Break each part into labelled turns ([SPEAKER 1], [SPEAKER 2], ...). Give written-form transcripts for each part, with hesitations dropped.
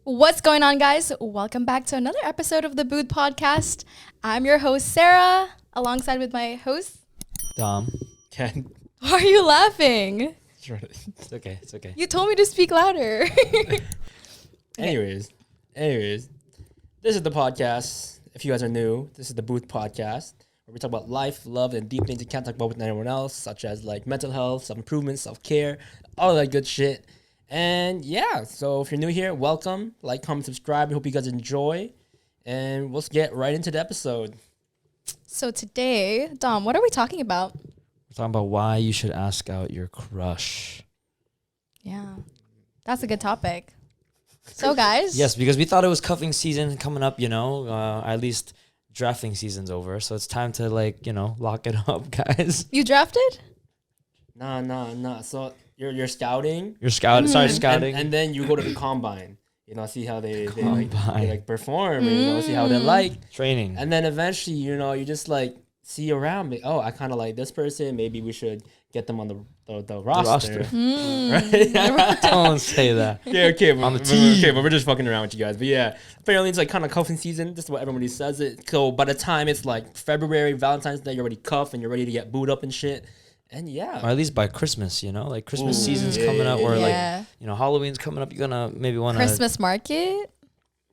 [SPEAKER 1] What's going on, guys? Welcome back to another episode of the Booth Podcast. I'm your host, Sarah, alongside with my host,
[SPEAKER 2] Dom.
[SPEAKER 3] Ken.
[SPEAKER 1] Why are you laughing?
[SPEAKER 2] It's okay. It's okay.
[SPEAKER 1] You told me to speak louder.
[SPEAKER 3] Anyways, this is the podcast. If you guys are new, this is the Booth Podcast, where we talk about life, love, and deep things you can't talk about with anyone else, such as like mental health, self-improvement, self-care, all that good shit. And yeah, so if you're new here, welcome. Like, comment, subscribe. I hope you guys enjoy. And let's get right into the episode.
[SPEAKER 1] So today, Dom, what are we talking about?
[SPEAKER 2] We're talking about why you should ask out your crush.
[SPEAKER 1] Yeah, that's a good topic. So, guys.
[SPEAKER 2] Yes, because we thought it was cuffing season coming up, at least drafting season's over. So it's time to, lock it up, guys.
[SPEAKER 1] You drafted?
[SPEAKER 3] Nah. So you're scouting.
[SPEAKER 2] You're scouting. Sorry,
[SPEAKER 3] And-
[SPEAKER 2] scouting.
[SPEAKER 3] And then you go to the combine. See how they
[SPEAKER 2] Combine.
[SPEAKER 3] perform, and, see how they like.
[SPEAKER 2] Training.
[SPEAKER 3] And then eventually, you just see around me. Oh, I kind of like this person. Maybe we should get them on the roster. Right?
[SPEAKER 2] Don't say that.
[SPEAKER 3] Yeah, okay.
[SPEAKER 2] On the team.
[SPEAKER 3] Okay, but we're just fucking around with you guys. But yeah, apparently it's kind of cuffing season. This is what everybody says it. So by the time it's February, Valentine's Day, you're already cuffed and you're ready to get booed up and shit. And yeah.
[SPEAKER 2] Or at least by Christmas, Christmas
[SPEAKER 3] Ooh,
[SPEAKER 2] season's
[SPEAKER 3] yeah,
[SPEAKER 2] coming up, or
[SPEAKER 1] Yeah.
[SPEAKER 2] Halloween's coming up. You're gonna maybe want to
[SPEAKER 1] Christmas market?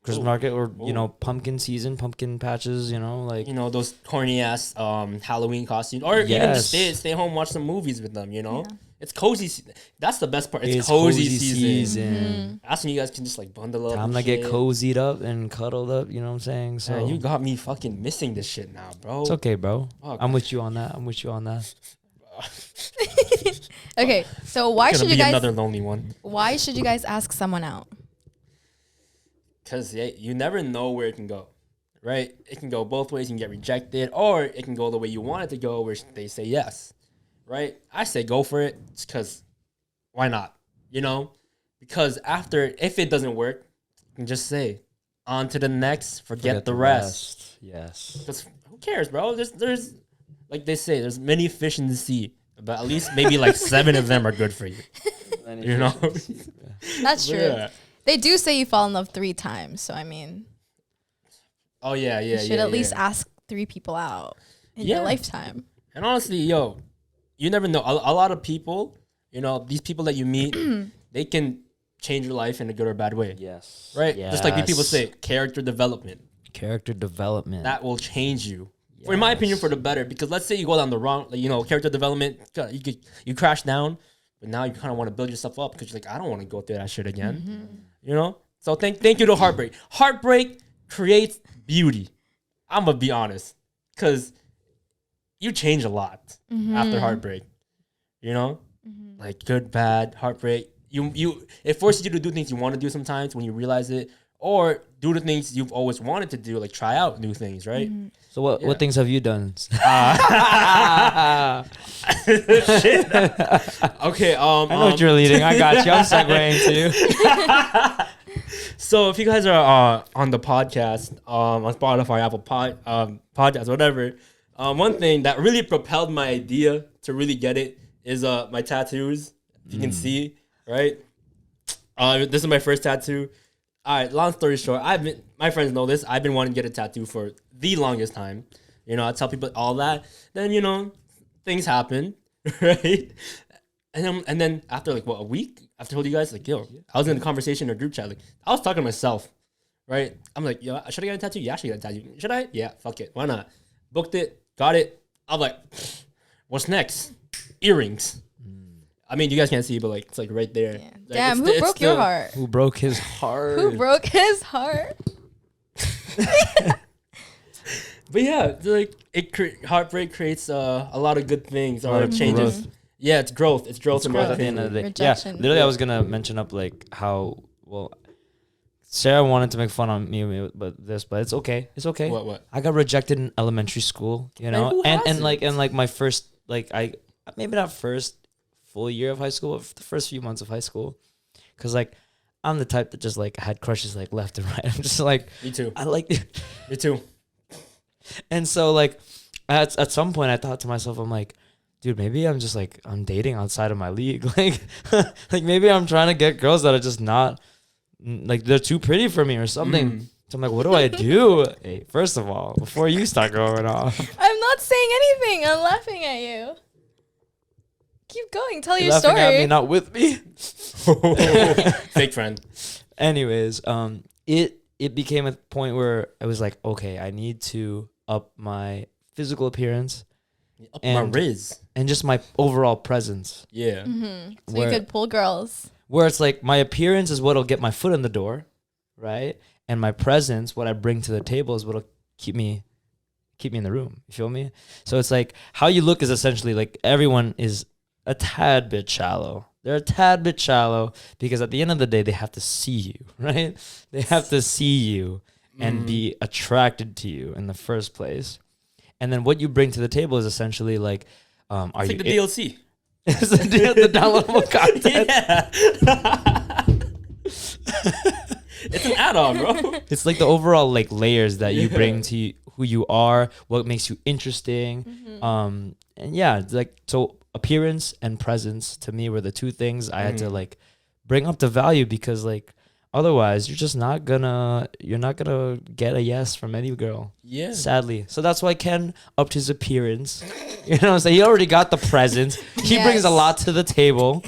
[SPEAKER 2] Christmas market, or
[SPEAKER 3] Ooh.
[SPEAKER 2] pumpkin season, pumpkin patches.
[SPEAKER 3] Those corny ass Halloween costumes, or even
[SPEAKER 2] Yes.
[SPEAKER 3] just stay home, watch some movies with them.
[SPEAKER 1] Yeah.
[SPEAKER 3] It's cozy. That's the best part. It's cozy season.
[SPEAKER 1] Mm-hmm.
[SPEAKER 3] That's when you guys can just bundle up.
[SPEAKER 2] Time
[SPEAKER 3] and
[SPEAKER 2] to get
[SPEAKER 3] shit.
[SPEAKER 2] cozied up and cuddled up. You know what I'm saying? So
[SPEAKER 3] Man, you got me fucking missing this shit now, bro.
[SPEAKER 2] it's okay, bro.
[SPEAKER 3] Fuck.
[SPEAKER 2] I'm with you on that.
[SPEAKER 1] Okay, so why
[SPEAKER 3] Gonna
[SPEAKER 1] should
[SPEAKER 3] be
[SPEAKER 1] you guys
[SPEAKER 3] another lonely one.
[SPEAKER 1] ask someone out?
[SPEAKER 3] Because you never know where it can go, right? It can go both ways. You can get rejected, or it can go the way you want it to go, where they say yes, right? I say go for it, because why not? Because if it doesn't work, you can just say on to the next, forget the rest.
[SPEAKER 2] Yes.
[SPEAKER 3] Because who cares, bro? There's like they say, there's many fish in the sea, but at least maybe 7 of them are good for you.
[SPEAKER 1] That's true.
[SPEAKER 3] Yeah.
[SPEAKER 1] They do say you fall in love 3 times, so I mean,
[SPEAKER 3] Oh yeah.
[SPEAKER 1] you should at least ask 3 people out in
[SPEAKER 3] Yeah.
[SPEAKER 1] your lifetime.
[SPEAKER 3] And honestly, you never know. A lot of people, these people that you meet, they can change your life in a good or bad way.
[SPEAKER 2] Yes.
[SPEAKER 3] Right? Just like people say, character development.
[SPEAKER 2] Character development.
[SPEAKER 3] That will change you. In my opinion, for the better. Because let's say you go down the wrong, character development, you crash down, but now you kind of want to build yourself up because you're like, I don't want to go through that shit again. So thank you to heartbreak. Heartbreak creates beauty. I'm going to be honest. Because you change a lot after heartbreak. Like good, bad, heartbreak. It forces you to do things you want to do sometimes when you realize it, or do the things you've always wanted to do, like try out new things, right?
[SPEAKER 2] So what things have you done?
[SPEAKER 3] Okay.
[SPEAKER 2] I know what you're leading. I got you. I'm segueing to you.
[SPEAKER 3] So if you guys are on the podcast, on Spotify, Apple podcast, whatever, one thing that really propelled my idea to really get it is my tattoos. If you can see, right? This is my first tattoo. All right, long story short, my friends know this. I've been wanting to get a tattoo for the longest time. I tell people all that. Then, things happen, right? And then after a week, after I told you guys, I was in a conversation in a group chat. I was talking to myself, right? I'm like, yo, should I get a tattoo? Yeah, I should get a tattoo. Should I? Yeah, fuck it. Why not? Booked it, got it. I'm like, what's next? Earrings. I mean, you guys can't see, but it's right there.
[SPEAKER 1] Yeah.
[SPEAKER 3] Like,
[SPEAKER 1] Damn, who broke your heart?
[SPEAKER 2] Who broke his heart?
[SPEAKER 1] Who broke his heart?
[SPEAKER 3] But yeah, heartbreak creates a lot of good things or changes.
[SPEAKER 2] Growth.
[SPEAKER 3] Yeah, it's growth. It's growth.
[SPEAKER 2] It's
[SPEAKER 3] in
[SPEAKER 2] growth
[SPEAKER 3] my
[SPEAKER 2] at the end of the
[SPEAKER 3] opinion.
[SPEAKER 2] day. Yeah,
[SPEAKER 1] Rejection.
[SPEAKER 2] literally, I was gonna mention up how Sarah wanted to make fun on me, but it's okay. It's okay.
[SPEAKER 3] What?
[SPEAKER 2] I got rejected in elementary school,
[SPEAKER 3] who hasn't?
[SPEAKER 2] and my first I maybe not first full year of high school, but the first few months of high school, because I'm the type that just had crushes left and right. I'm just
[SPEAKER 3] Me too.
[SPEAKER 2] I like,
[SPEAKER 3] Me too.
[SPEAKER 2] and so at some point I thought to myself, I'm like, dude, maybe I'm just I'm dating outside of my league, maybe I'm trying to get girls that are just not like they're too pretty for me or something. So I'm like, what do I do? Hey, first of all, before you start going off,
[SPEAKER 1] I'm not saying anything. I'm laughing at you. Keep going. Tell
[SPEAKER 2] you're
[SPEAKER 1] your
[SPEAKER 2] laughing
[SPEAKER 1] story.
[SPEAKER 2] at me, not with me.
[SPEAKER 3] Fake friend.
[SPEAKER 2] Anyways, it became a point where I was like, okay, I need to up my physical appearance,
[SPEAKER 3] Up my riz.
[SPEAKER 2] and just my overall presence.
[SPEAKER 3] Yeah.
[SPEAKER 1] So you could pull girls.
[SPEAKER 2] Where it's like my appearance is what'll get my foot in the door, right? And my presence, what I bring to the table, is what'll keep me in the room. You feel me? So it's like how you look is essentially like everyone is a tad bit shallow. They're a tad bit shallow because at the end of the day, they have to see you, right? They have to see you and be attracted to you in the first place. And then what you bring to the table is essentially like, are
[SPEAKER 3] It's
[SPEAKER 2] you
[SPEAKER 3] like the DLC.
[SPEAKER 2] It's the downloadable content.
[SPEAKER 3] Yeah. It's an add-on, bro.
[SPEAKER 2] It's like the overall like layers that you bring to who you are, what makes you interesting. And yeah, it's like so appearance and presence to me were the two things I had to like bring up the value because like otherwise you're not gonna get a yes from any girl.
[SPEAKER 3] Yeah.
[SPEAKER 2] Sadly. So that's why Ken upped his appearance. You know what I'm saying? He already got the presence. He brings a lot to the table.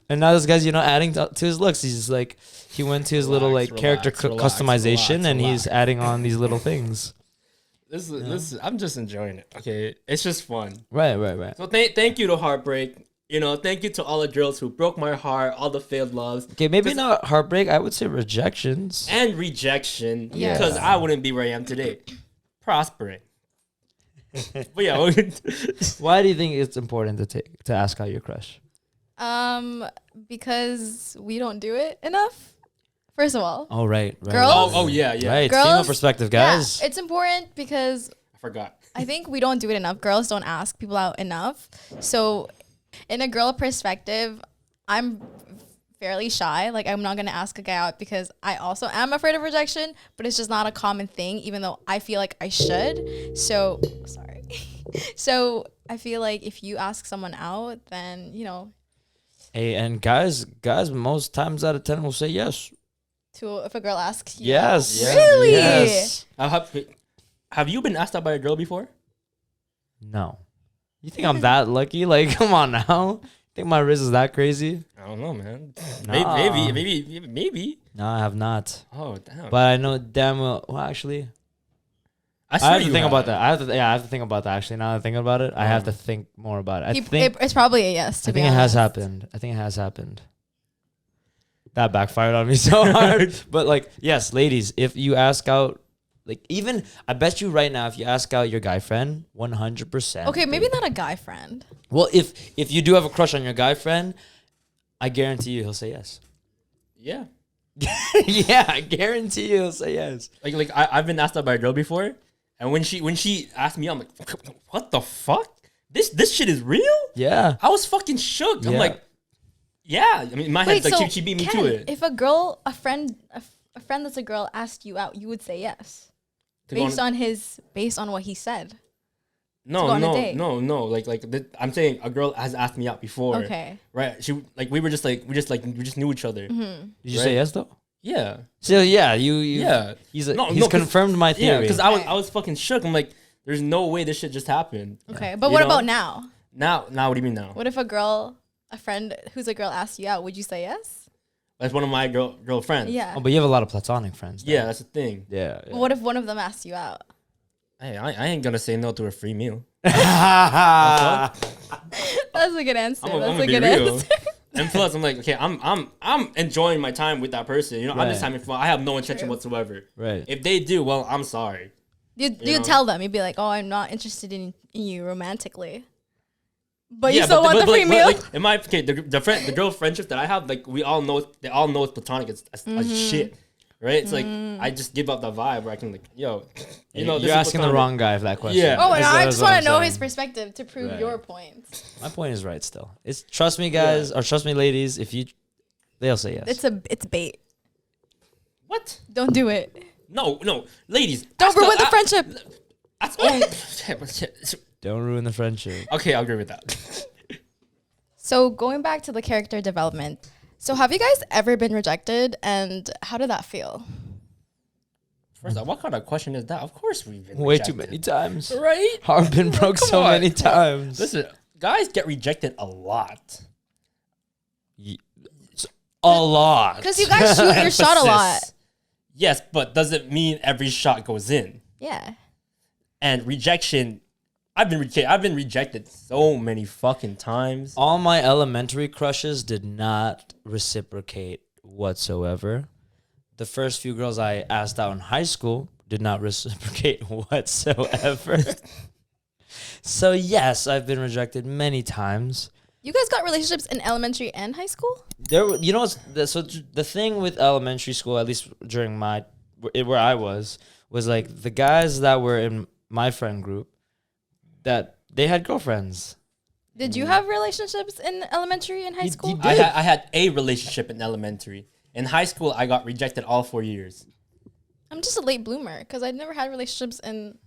[SPEAKER 2] And now this guy's, adding to his looks. He's just like, he went to his little like character customization and he's adding on these little things.
[SPEAKER 3] This is, I'm just enjoying it. Okay. It's just fun.
[SPEAKER 2] Right.
[SPEAKER 3] So thank you to Heartbreak. Thank you to all the girls who broke my heart, all the failed loves.
[SPEAKER 2] Okay, maybe not heartbreak. I would say rejections.
[SPEAKER 3] And rejection.
[SPEAKER 1] Yeah.
[SPEAKER 3] Because I wouldn't be where I am today. Prospering. But yeah.
[SPEAKER 2] Why do you think it's important to ask out your crush?
[SPEAKER 1] Because we don't do it enough. First of all.
[SPEAKER 2] Oh, right.
[SPEAKER 1] Girls?
[SPEAKER 3] Oh, yeah.
[SPEAKER 2] Right,
[SPEAKER 1] Girls,
[SPEAKER 2] female perspective, guys.
[SPEAKER 1] Yeah, it's important because
[SPEAKER 3] I forgot.
[SPEAKER 1] I think we don't do it enough. Girls don't ask people out enough. So in a girl perspective, I'm fairly shy. Like, I'm not going to ask a guy out because I also am afraid of rejection, but it's just not a common thing, even though I feel like I should. So, sorry. So I feel like if you ask someone out, then,
[SPEAKER 2] Hey, and guys, most times out of 10 will say yes.
[SPEAKER 1] if a girl asks you.
[SPEAKER 2] Yes.
[SPEAKER 3] Yeah.
[SPEAKER 1] Really?
[SPEAKER 2] Yes.
[SPEAKER 3] Have you been asked out by a girl before?
[SPEAKER 2] No. You think I'm that lucky? Like, come on now. Think my wrist is that crazy?
[SPEAKER 3] I don't know, man.
[SPEAKER 2] Nah.
[SPEAKER 3] Maybe.
[SPEAKER 2] No, I have not.
[SPEAKER 3] Oh, damn.
[SPEAKER 2] But I know damn well. Well, actually,
[SPEAKER 3] I
[SPEAKER 2] I have to think about that. I have to think about that. Actually, now that I think about it, I have to think more about it. I think
[SPEAKER 1] It's probably a yes,
[SPEAKER 2] I think it has happened. That backfired on me so hard. But like, yes, ladies, if you ask out, like even I bet you right now, if you ask out your guy friend, 100%.
[SPEAKER 1] Okay, maybe not a guy friend.
[SPEAKER 2] Well, if you do have a crush on your guy friend, I guarantee you he'll say yes.
[SPEAKER 3] Yeah.
[SPEAKER 2] Yeah, I guarantee you he'll say yes.
[SPEAKER 3] Like I've been asked out by a girl before, and when she asked me, I'm like, what the fuck? This shit is real?
[SPEAKER 2] Yeah.
[SPEAKER 3] I was fucking shook. I'm
[SPEAKER 2] Yeah.
[SPEAKER 3] like, yeah. I mean, in my head,
[SPEAKER 1] Wait,
[SPEAKER 3] like
[SPEAKER 1] so
[SPEAKER 3] she beat me
[SPEAKER 1] Ken,
[SPEAKER 3] to it.
[SPEAKER 1] If a friend that's a girl asked you out, you would say yes
[SPEAKER 3] To go
[SPEAKER 1] based on what he said.
[SPEAKER 3] No,
[SPEAKER 1] go on a date.
[SPEAKER 3] no. I'm saying a girl has asked me out before.
[SPEAKER 1] Okay.
[SPEAKER 3] Right? She we just knew each other.
[SPEAKER 1] Mm-hmm.
[SPEAKER 2] Did you
[SPEAKER 3] Right.
[SPEAKER 2] say yes though?
[SPEAKER 3] Yeah.
[SPEAKER 2] So yeah, you
[SPEAKER 3] Yeah.
[SPEAKER 2] He's
[SPEAKER 3] 'cause-
[SPEAKER 2] confirmed my
[SPEAKER 3] Yeah,
[SPEAKER 2] theory.
[SPEAKER 3] because I was fucking shook. I'm like, there's no way this shit just happened.
[SPEAKER 1] Okay, but
[SPEAKER 3] You
[SPEAKER 1] what
[SPEAKER 3] know?
[SPEAKER 1] about now?
[SPEAKER 3] Now, what do you mean now?
[SPEAKER 1] What if a friend who's a girl asked you out? Would you say yes?
[SPEAKER 3] That's one of my girlfriends.
[SPEAKER 1] Yeah.
[SPEAKER 2] Oh, but you have a lot of platonic friends. though.
[SPEAKER 3] Yeah, that's the thing.
[SPEAKER 2] Yeah.
[SPEAKER 1] But what if one of them asked you out?
[SPEAKER 3] Hey, I ain't gonna say no to a free meal.
[SPEAKER 2] yeah.
[SPEAKER 1] That's a good answer.
[SPEAKER 3] I'm
[SPEAKER 1] That's
[SPEAKER 3] gonna
[SPEAKER 1] a
[SPEAKER 3] be
[SPEAKER 1] good
[SPEAKER 3] real.
[SPEAKER 1] answer.
[SPEAKER 3] And plus, I'm like, okay, I'm enjoying my time with that person. I'm just
[SPEAKER 2] Right.
[SPEAKER 3] having fun. I have no intention
[SPEAKER 1] True.
[SPEAKER 3] whatsoever.
[SPEAKER 2] Right.
[SPEAKER 3] If they do, well, I'm sorry.
[SPEAKER 1] You'd
[SPEAKER 3] know?
[SPEAKER 1] tell them. You'd be like, "Oh, I'm not interested in you romantically." But you
[SPEAKER 3] Yeah,
[SPEAKER 1] still want the free meal.
[SPEAKER 3] Like, in my okay, the girl friendship that I have, like they all know it's platonic as shit, right? It's like I just give up the vibe where I can like, yo, this
[SPEAKER 2] You're
[SPEAKER 3] is
[SPEAKER 2] asking the
[SPEAKER 3] platonic.
[SPEAKER 2] wong guy for that question.
[SPEAKER 3] Yeah.
[SPEAKER 1] Oh, and I
[SPEAKER 2] That's
[SPEAKER 1] just
[SPEAKER 2] what
[SPEAKER 1] want
[SPEAKER 2] I'm
[SPEAKER 1] to know
[SPEAKER 2] saying.
[SPEAKER 1] his perspective to prove
[SPEAKER 2] Right.
[SPEAKER 1] your point.
[SPEAKER 2] My point is right still. It's trust me guys or trust me ladies, if you they'll say yes.
[SPEAKER 1] It's bait.
[SPEAKER 3] What?
[SPEAKER 1] Don't do it.
[SPEAKER 3] No, ladies,
[SPEAKER 1] Don't ruin the friendship.
[SPEAKER 3] That's all.
[SPEAKER 2] Don't ruin the friendship.
[SPEAKER 3] Okay, I'll agree with that.
[SPEAKER 1] So going back to the character development, So have you guys ever been rejected, and how did that feel?
[SPEAKER 3] First off, what kind of question is that? Of course we've been
[SPEAKER 2] Way
[SPEAKER 3] rejected.
[SPEAKER 2] too many times.
[SPEAKER 3] Right?
[SPEAKER 2] I've been broke
[SPEAKER 3] Come
[SPEAKER 2] so
[SPEAKER 3] on,
[SPEAKER 2] many
[SPEAKER 3] come on.
[SPEAKER 2] times.
[SPEAKER 3] Listen, guys get rejected a lot.
[SPEAKER 2] A lot.
[SPEAKER 1] Because you guys shoot your shot a lot.
[SPEAKER 3] Emphasis. Yes, but doesn't mean every shot goes in.
[SPEAKER 1] Yeah.
[SPEAKER 3] And rejection, I've been rejected so many fucking times.
[SPEAKER 2] All my elementary crushes did not reciprocate whatsoever. The first few girls I asked out in high school did not reciprocate whatsoever. So yes, I've been rejected many times.
[SPEAKER 1] You guys got relationships in elementary and high school?
[SPEAKER 2] You know, so the thing with elementary school, at least during where I was like the guys that were in my friend group, that they had girlfriends.
[SPEAKER 1] Did you have relationships in elementary and high school?
[SPEAKER 3] I had a relationship in elementary. In high school, I got rejected all 4 years.
[SPEAKER 1] I'm just a late bloomer because I never had relationships in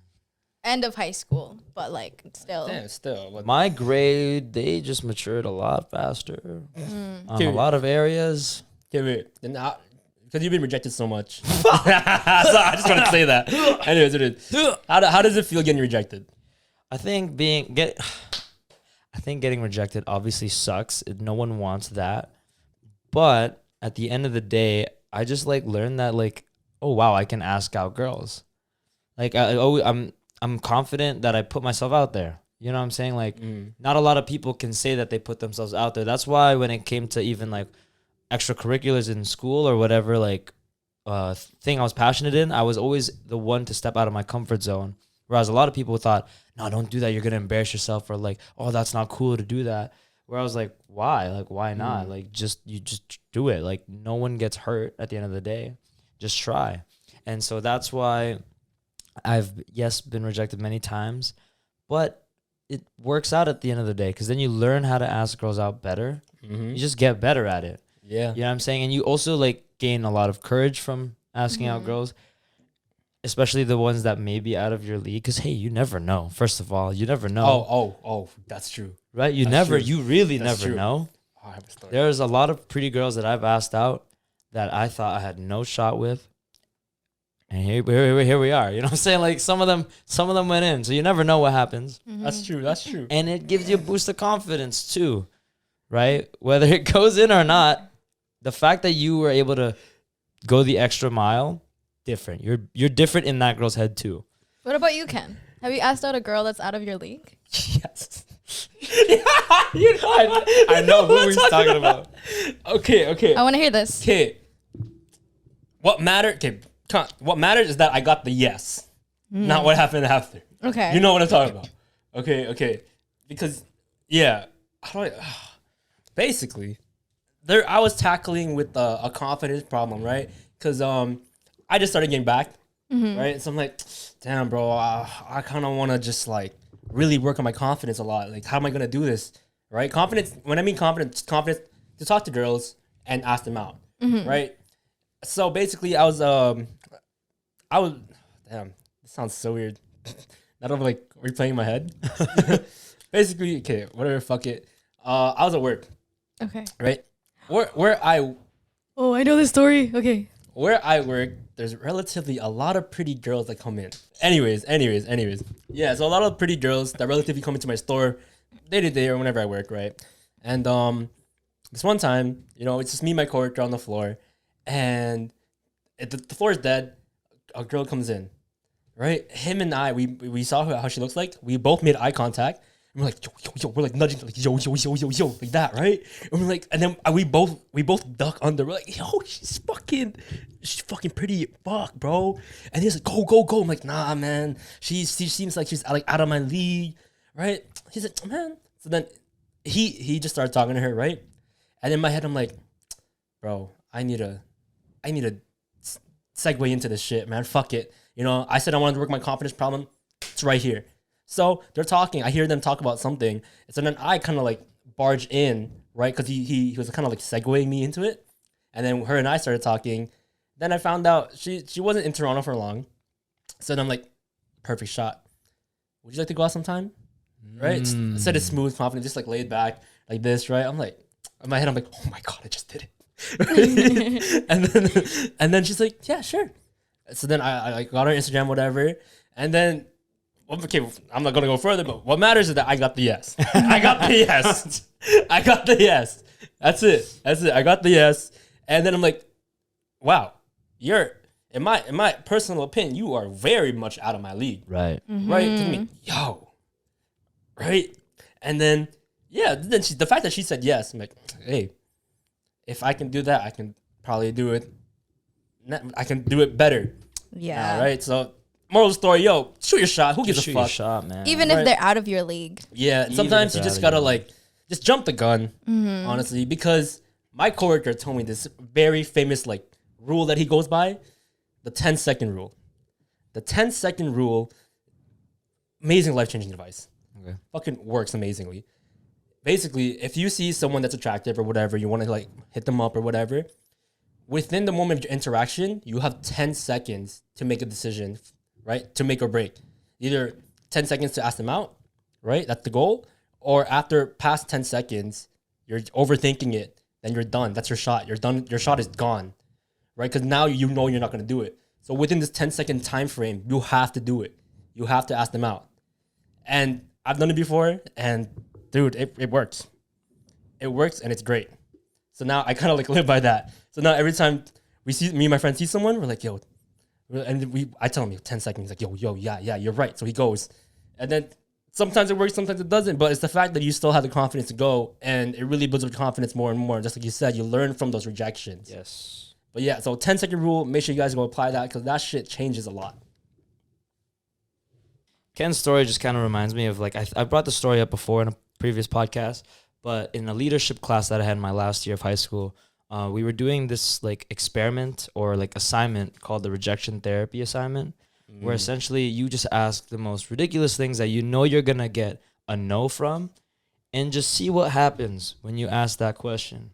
[SPEAKER 1] end of high school, but like still.
[SPEAKER 3] Damn, still. What?
[SPEAKER 2] My grade, they just matured a lot faster on a lot of areas.
[SPEAKER 3] Okay, wait. Then because you've been rejected so much. So I just want to say that. Anyways, how does it feel getting rejected?
[SPEAKER 2] I think getting rejected obviously sucks. No one wants that. But at the end of the day, I just like learned that like, oh wow, I can ask out girls. Like I'm confident that I put myself out there. You know what I'm saying? Like not a lot of people can say that they put themselves out there. That's why when it came to even like extracurriculars in school or whatever, like thing I was passionate in, I was always the one to step out of my comfort zone. Whereas a lot of people thought, no, don't do that. You're going to embarrass yourself, or like, oh, that's not cool to do that. Where I was like, why? Like, why not? Like, you just do it. Like, no one gets hurt at the end of the day. Just try. And so that's why I've, been rejected many times, but it works out at the end of the day because then you learn how to ask girls out better. You just get better at it.
[SPEAKER 3] Yeah.
[SPEAKER 2] You know what I'm saying? And you also like gain a lot of courage from asking out girls, especially the ones that may be out of your league. Because, hey, you never know. First of all, you never know.
[SPEAKER 3] Oh, that's true.
[SPEAKER 2] Right? You really never know.
[SPEAKER 3] Oh, I have a story.
[SPEAKER 2] There's a lot of pretty girls that I've asked out that I thought I had no shot with. And here we are. You know what I'm saying? Like some of them went in. So you never know what happens.
[SPEAKER 3] That's true. That's true.
[SPEAKER 2] And it gives you a boost of confidence too. Right? Whether it goes in or not, the fact that you were able to go the extra mile, different. You're different in that girl's head too.
[SPEAKER 1] What about you, Ken? Have you asked out a girl that's out of your league?
[SPEAKER 3] Yes. I know who he's talking about. Okay.
[SPEAKER 1] I want to hear this.
[SPEAKER 3] Okay. What matters is that I got the yes, not what happened after.
[SPEAKER 1] Okay.
[SPEAKER 3] You know what I'm talking about. Okay. Because, yeah, basically, I was tackling with a confidence problem, right? Because I just started getting back, right? So I'm like, damn, bro, I kind of want to just like really work on my confidence a lot. Like, how am I going to do this, right? Confidence, when I mean confidence to talk to girls and ask them out, right? So basically, I was, damn, this sounds so weird. Now I'm like replaying my head. Basically, okay, whatever, fuck it. I was at work.
[SPEAKER 1] Okay.
[SPEAKER 3] Right? Where I
[SPEAKER 1] know this story. Okay.
[SPEAKER 3] Where I work, there's relatively a lot of pretty girls that come in. Anyways. Yeah, so a lot of pretty girls that relatively come into my store day to day or whenever I work, right? And this one time, it's just me and my coworker on the floor, and the floor is dead. A girl comes in, right? Him and I, we saw how she looks like. We both made eye contact. And we're like, yo, we're like nudging, like, yo, like that, right? And we're like, and then we both duck under. We're like, yo, she's fucking pretty, fuck, bro. And he's like, go. I'm like, nah, man. She seems like she's like out of my league, right? He's like, man. So then he just started talking to her, right? And in my head, I'm like, bro, I need to segue into this shit, man. Fuck it. I said I wanted to work my confidence problem. It's right here. So they're talking. I hear them talk about something. So then I kind of like barge in, right? Because he was kind of like segueing me into it. And then her and I started talking. Then I found out she wasn't in Toronto for long. So then I'm like, perfect shot. Would you like to go out sometime? Right? Said it smooth, confident, just like laid back like this, right? I'm like, in my head, I'm like, oh my God, I just did it. and then she's like, yeah, sure. So then I like got her Instagram, whatever, and then okay, I'm not gonna go further, but what matters is that I got the yes. I got the yes. I got the yes. That's it. I got the yes, and then I'm like, wow, you're in my personal opinion, you are very much out of my league,
[SPEAKER 2] Right.
[SPEAKER 3] right? To me, yo, right, and then yeah, then the fact that she said yes, I'm like, hey, if I can do that, I can probably do it. I can do it better.
[SPEAKER 1] Yeah.
[SPEAKER 3] All right. So, moral of the story, yo, shoot your shot. Who gives
[SPEAKER 2] Just
[SPEAKER 3] a
[SPEAKER 2] shoot your
[SPEAKER 3] fuck?
[SPEAKER 2] shot, man.
[SPEAKER 1] Even if they're out of your league.
[SPEAKER 3] Yeah.
[SPEAKER 2] Even
[SPEAKER 3] Sometimes
[SPEAKER 2] if
[SPEAKER 3] you
[SPEAKER 2] they're
[SPEAKER 3] just
[SPEAKER 2] out of
[SPEAKER 3] gotta
[SPEAKER 2] your
[SPEAKER 3] like just jump the gun, honestly, because my coworker told me this very famous like rule that he goes by, the 10-second rule. The 10-second rule, amazing life-changing advice.
[SPEAKER 2] Okay.
[SPEAKER 3] Fucking works amazingly. Basically, if you see someone that's attractive or whatever, you want to like hit them up or whatever, within the moment of your interaction, you have 10 seconds to make a decision, right? To make or break. Either 10 seconds to ask them out, right? That's the goal. Or after past 10 seconds, you're overthinking it, then you're done. That's your shot. You're done. Your shot is gone, right? Because now you know you're not going to do it. So within this 10-second time frame, you have to do it. You have to ask them out. And I've done it before, and dude, it works. It works, and it's great. So now I kind of like live by that. So now every time me and my friend see someone, we're like, yo, and I tell him 10 seconds. He's like, yo, yeah, you're right. So he goes, and then sometimes it works, sometimes it doesn't. But it's the fact that you still have the confidence to go, and it really builds your confidence more and more. Just like you said, you learn from those rejections.
[SPEAKER 2] Yes.
[SPEAKER 3] But yeah, so 10-second rule. Make sure you guys go apply that because that shit changes a lot.
[SPEAKER 2] Ken's story just kind of reminds me of like I brought the story up before in a previous podcast, but in a leadership class that I had in my last year of high school, we were doing this like experiment or like assignment called the rejection therapy assignment, where essentially you just ask the most ridiculous things that you know you're gonna get a no from, and just see what happens when you ask that question.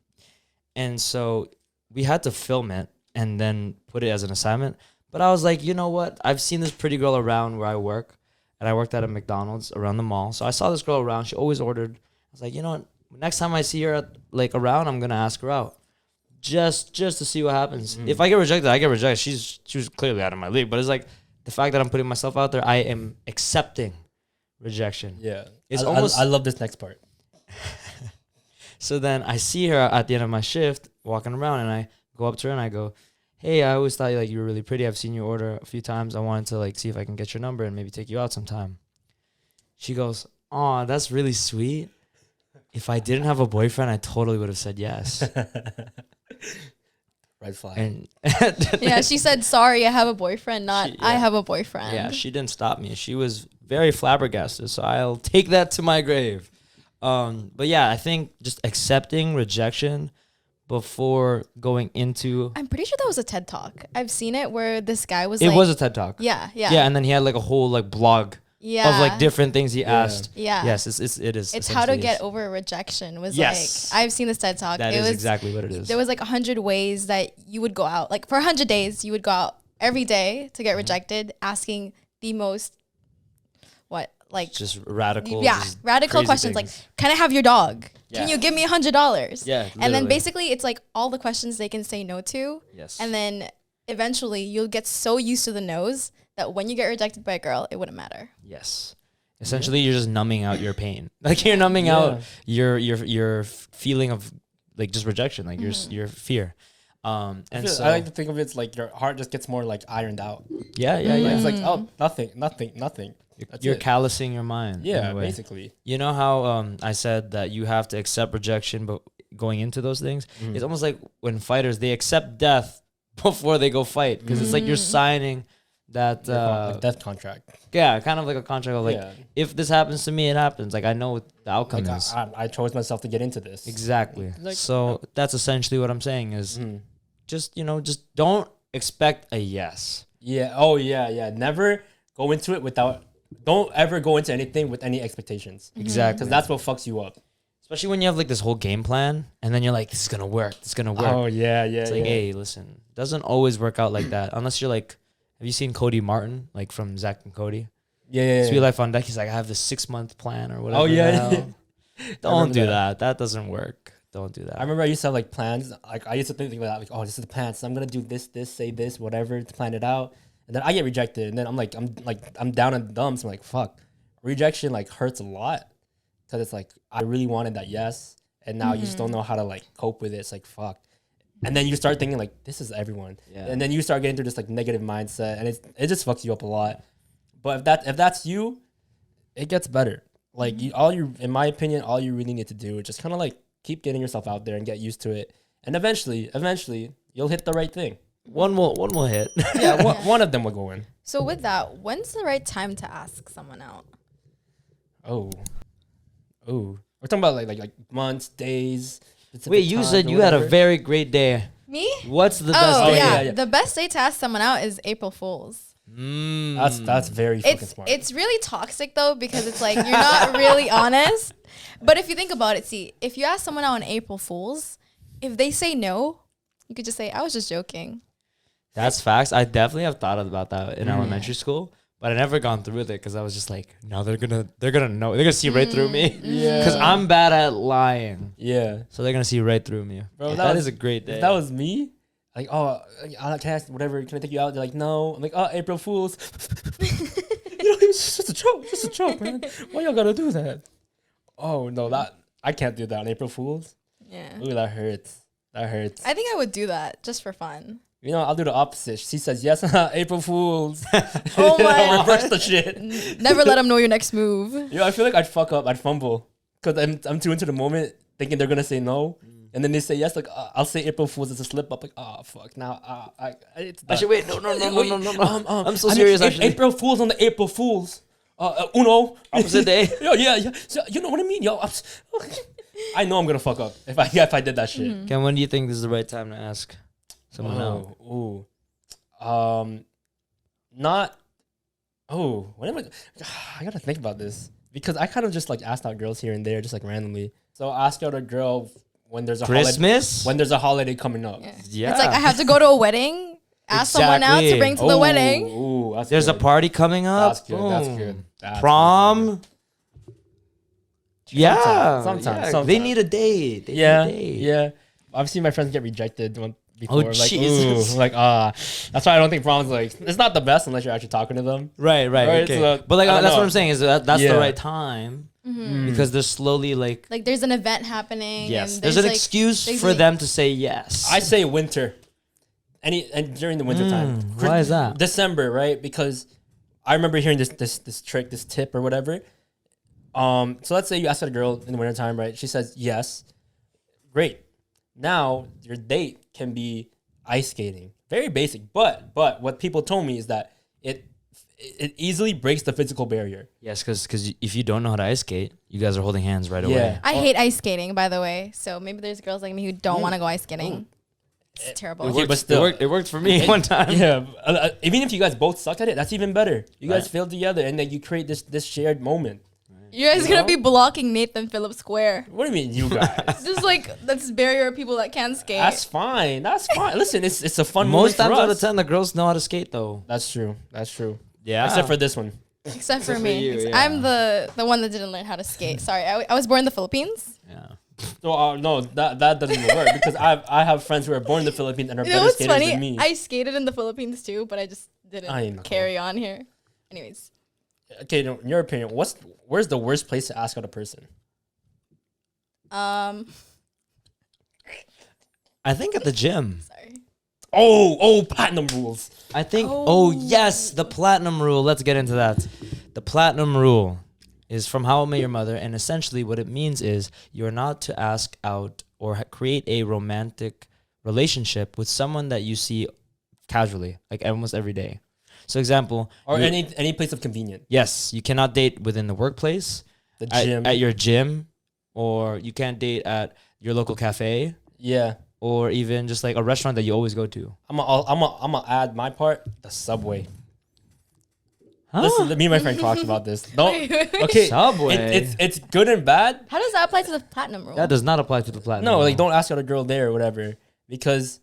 [SPEAKER 2] And so we had to film it and then put it as an assignment. But I was like, you know what? I've seen this pretty girl around where I work. And I worked at a McDonald's around the mall. So I saw this girl around. She always ordered. I was like, you know what? Next time I see her around, I'm going to ask her out. Just to see what happens. If I get rejected, I get rejected. She was clearly out of my league. But it's like the fact that I'm putting myself out there, I am accepting rejection.
[SPEAKER 3] Yeah.
[SPEAKER 2] It's
[SPEAKER 3] I love this next part.
[SPEAKER 2] So then I see her at the end of my shift walking around, and I go up to her and I go, hey, I always thought you were really pretty. I've seen you order a few times. I wanted to like see if I can get your number and maybe take you out sometime. She goes, oh, that's really sweet. If I didn't have a boyfriend, I totally would have said yes.
[SPEAKER 3] Red flag.
[SPEAKER 2] And
[SPEAKER 1] Yeah, she said, sorry, I have a boyfriend, not I have a boyfriend.
[SPEAKER 2] yeah, she didn't stop me. She was very flabbergasted. So I'll take that to my grave. But yeah, I think just accepting rejection before going into
[SPEAKER 1] I'm pretty sure that was a TED Talk. I've seen it where this guy was
[SPEAKER 2] it
[SPEAKER 1] like...
[SPEAKER 2] was a TED Talk.
[SPEAKER 1] Yeah.
[SPEAKER 2] Yeah, and then he had like a whole like blog
[SPEAKER 1] Yeah.
[SPEAKER 2] of like different things he asked.
[SPEAKER 1] Yeah.
[SPEAKER 2] Yes, it is.
[SPEAKER 1] It's how to
[SPEAKER 2] essentially
[SPEAKER 1] get
[SPEAKER 2] is.
[SPEAKER 1] over rejection was
[SPEAKER 2] Yes.
[SPEAKER 1] like... I've seen this TED Talk.
[SPEAKER 2] That
[SPEAKER 1] it
[SPEAKER 2] is
[SPEAKER 1] was
[SPEAKER 2] exactly what it is.
[SPEAKER 1] There was like 100 ways that you would go out. Like for 100 days, you would go out every day to get rejected, asking the most... What? Like...
[SPEAKER 2] Just radical.
[SPEAKER 1] Yeah,
[SPEAKER 2] just
[SPEAKER 1] radical
[SPEAKER 2] crazy
[SPEAKER 1] questions
[SPEAKER 2] things.
[SPEAKER 1] like, can I have your dog?
[SPEAKER 2] Yeah.
[SPEAKER 1] Can you give me $100?
[SPEAKER 2] Yeah,
[SPEAKER 1] And then
[SPEAKER 2] literally.
[SPEAKER 1] basically it's like all the questions they can say no to.
[SPEAKER 2] Yes.
[SPEAKER 1] And then eventually you'll get so used to the no's that when you get rejected by a girl, it wouldn't matter.
[SPEAKER 2] Yes. Essentially, you're just numbing out your pain. Like you're numbing out your feeling of like just rejection, like your fear. And so
[SPEAKER 3] I like to think of it as like your heart just gets more like ironed out.
[SPEAKER 2] yeah.
[SPEAKER 3] It's like, oh, nothing. That's
[SPEAKER 2] You're
[SPEAKER 3] it.
[SPEAKER 2] callousing your mind. in
[SPEAKER 3] Yeah,
[SPEAKER 2] a way.
[SPEAKER 3] basically.
[SPEAKER 2] You know how I said that you have to accept rejection, but going into those things, it's almost like when fighters they accept death before they go fight because it's like you're signing that
[SPEAKER 3] Like death contract.
[SPEAKER 2] yeah, kind of like a contract of like
[SPEAKER 3] Yeah.
[SPEAKER 2] if this happens to me, it happens. Like I know what the outcome
[SPEAKER 3] Like
[SPEAKER 2] is.
[SPEAKER 3] I chose myself to get into this.
[SPEAKER 2] Exactly.
[SPEAKER 3] Like,
[SPEAKER 2] So that's essentially what I'm saying is just don't expect a yes.
[SPEAKER 3] Yeah. Oh yeah. Never go into it without. Don't ever go into anything with any expectations.
[SPEAKER 2] Exactly.
[SPEAKER 3] Because that's what fucks you up.
[SPEAKER 2] Especially when you have like this whole game plan and then you're like, this is gonna work. This is gonna work.
[SPEAKER 3] Oh yeah.
[SPEAKER 2] It's like, hey, listen, doesn't always work out like that unless you're like, have you seen Cody Martin, like from Zach and Cody?
[SPEAKER 3] Yeah.
[SPEAKER 2] Sweet Life on Deck. He's like, I have this 6-month plan or whatever.
[SPEAKER 3] Oh, yeah,
[SPEAKER 2] the hell.
[SPEAKER 3] yeah.
[SPEAKER 2] Don't do that. That doesn't work. Don't do that.
[SPEAKER 3] I remember I used to have like plans. Like I used to think about that, like, oh, this is the plan. So I'm gonna do this, say this, whatever to plan it out. And then I get rejected, and then I'm down in the dumps. I'm like, fuck, rejection like hurts a lot because it's like I really wanted that yes, and now you just don't know how to like cope with it. It's like fuck, and then you start thinking like this is everyone, and then you start getting through this like negative mindset, and it just fucks you up a lot. But if that's you, it gets better. Like in my opinion, all you really need to do is just kind of like keep getting yourself out there and get used to it, and eventually you'll hit the right thing.
[SPEAKER 2] One will hit.
[SPEAKER 3] Yeah, one of them will go in.
[SPEAKER 1] So with that, when's the right time to ask someone out?
[SPEAKER 3] Oh, we're talking about like months, days.
[SPEAKER 2] Wait, you said you had a very great day.
[SPEAKER 1] Me?
[SPEAKER 2] What's the best
[SPEAKER 1] Oh
[SPEAKER 2] day?
[SPEAKER 1] yeah, the best day to ask someone out is April Fool's.
[SPEAKER 3] That's very fucking smart.
[SPEAKER 1] It's really toxic though because it's like you're not really honest. But if you think about it, see, if you ask someone out on April Fool's, if they say no, you could just say, I was just joking.
[SPEAKER 2] That's facts. I definitely have thought about that in elementary school, but I never gone through with it because I was just like, no, they're gonna know, they're gonna see right through me.
[SPEAKER 3] Yeah,
[SPEAKER 2] because I'm bad at lying.
[SPEAKER 3] Yeah,
[SPEAKER 2] so they're gonna see right through me.
[SPEAKER 3] Bro,
[SPEAKER 2] that is a great day.
[SPEAKER 3] If that was me, like, oh, I can ask whatever. Can I take you out? They're like, no. I'm like, oh, April Fools. It's just a joke, man. Why y'all gotta do that? Oh no, I can't do that on April Fools.
[SPEAKER 1] Yeah.
[SPEAKER 3] Ooh, that hurts. That hurts.
[SPEAKER 1] I think I would do that just for fun.
[SPEAKER 3] You know, I'll do the opposite. She says yes, April Fools.
[SPEAKER 1] Oh my!
[SPEAKER 3] I'll reverse the shit.
[SPEAKER 1] Never let them know your next move.
[SPEAKER 3] Yo, I feel like I'd fuck up. I'd fumble because I'm too into the moment, thinking they're gonna say no, and then they say yes. Like I'll say April Fools as a slip up. Like oh fuck, now it's done.
[SPEAKER 2] Actually, wait, no. I'm so serious. Actually,
[SPEAKER 3] April Fools on the April Fools. Uno
[SPEAKER 2] opposite day.
[SPEAKER 3] Yo, yeah. So, you know what I mean, yo. I know I'm gonna fuck up if I did that shit.
[SPEAKER 2] Ken, when do you think this is the right time to ask someone out?
[SPEAKER 3] Not. Oh, when am I gotta think about this because I kind of just like asked out girls here and there, just like randomly. So ask out a girl when there's a
[SPEAKER 2] Christmas,
[SPEAKER 3] when there's a holiday coming up.
[SPEAKER 2] Yeah.
[SPEAKER 1] It's like I have to go to a wedding. Ask someone out to bring to the wedding.
[SPEAKER 3] Ooh,
[SPEAKER 2] there's
[SPEAKER 3] good.
[SPEAKER 2] a party coming up.
[SPEAKER 3] That's good. That's good. That's
[SPEAKER 2] Prom.
[SPEAKER 3] good.
[SPEAKER 2] Yeah,
[SPEAKER 3] Sometimes.
[SPEAKER 2] They need a date.
[SPEAKER 3] Yeah. I've seen my friends get rejected before.
[SPEAKER 2] Oh,
[SPEAKER 3] like,
[SPEAKER 2] Jesus.
[SPEAKER 3] ooh, like that's why I don't think prom's like it's not the best unless you're actually talking to them.
[SPEAKER 2] Right. Okay.
[SPEAKER 3] So,
[SPEAKER 2] but like
[SPEAKER 3] I don't
[SPEAKER 2] that's
[SPEAKER 3] know.
[SPEAKER 2] what I'm saying is that's the right time because they're slowly like
[SPEAKER 1] there's an event happening.
[SPEAKER 2] yes,
[SPEAKER 1] and
[SPEAKER 2] there's an excuse for them to say yes.
[SPEAKER 3] I say winter. And during the winter time.
[SPEAKER 2] Why is that?
[SPEAKER 3] December, right? Because I remember hearing this trick, this tip or whatever. So let's say you ask a girl in the winter time, right? She says yes. Great. Now your date can be ice skating. Very basic. But what people told me is that it easily breaks the physical barrier.
[SPEAKER 2] Yes, because if you don't know how to ice skate, you guys are holding hands right away.
[SPEAKER 1] I hate ice skating, by the way. So maybe there's girls like me who don't want to go ice skating. It's terrible.
[SPEAKER 3] Okay, but still,
[SPEAKER 2] it worked for me one time.
[SPEAKER 3] Yeah, even if you guys both suck at it, that's even better. You guys fail together, and then you create this shared moment.
[SPEAKER 1] You guys gonna be blocking Nathan Phillips Square.
[SPEAKER 3] What do you mean, you guys?
[SPEAKER 1] Just like that's barrier of people that can't skate.
[SPEAKER 3] That's fine. Listen, it's a fun
[SPEAKER 2] Most
[SPEAKER 3] moment
[SPEAKER 2] times
[SPEAKER 3] for
[SPEAKER 2] out
[SPEAKER 3] us.
[SPEAKER 2] of 10, the girls know how to skate though.
[SPEAKER 3] That's true.
[SPEAKER 2] Yeah.
[SPEAKER 3] Except for this one.
[SPEAKER 1] Except for
[SPEAKER 2] for
[SPEAKER 1] me.
[SPEAKER 2] you, yeah.
[SPEAKER 1] I'm the one that didn't learn how to skate. Sorry, I was born in the Philippines.
[SPEAKER 2] Yeah.
[SPEAKER 3] No, that doesn't even work because I have friends who are born in the Philippines and are
[SPEAKER 1] You know
[SPEAKER 3] better
[SPEAKER 1] what's
[SPEAKER 3] skaters
[SPEAKER 1] funny?
[SPEAKER 3] than me.
[SPEAKER 1] I skated in the Philippines too, but I just
[SPEAKER 3] I
[SPEAKER 1] didn't
[SPEAKER 3] know.
[SPEAKER 1] carry on here. Anyways.
[SPEAKER 3] Okay, in your opinion, where's the worst place to ask out a person?
[SPEAKER 2] I think at the gym.
[SPEAKER 1] Sorry.
[SPEAKER 3] Oh, platinum rules.
[SPEAKER 2] I think. Oh yes, the platinum rule. Let's get into that. The platinum rule is from How I Met Your Mother, and essentially what it means is you're not to ask out or create a romantic relationship with someone that you see casually, like almost every day. So, example,
[SPEAKER 3] Or any place of convenience.
[SPEAKER 2] yes, you cannot date within the workplace,
[SPEAKER 3] The gym.
[SPEAKER 2] at your gym, or you can't date at your local cafe,
[SPEAKER 3] Yeah.
[SPEAKER 2] or even just like a restaurant that you always go to.
[SPEAKER 3] I'm gonna add my part. The subway.
[SPEAKER 2] Huh?
[SPEAKER 3] Listen, me and my friend talked about this. Don't. Okay.
[SPEAKER 2] Subway.
[SPEAKER 3] It's good and bad.
[SPEAKER 1] How does that apply to the platinum rule?
[SPEAKER 2] That does not apply to the platinum.
[SPEAKER 3] No,
[SPEAKER 2] rule.
[SPEAKER 3] like don't ask out a girl there or whatever because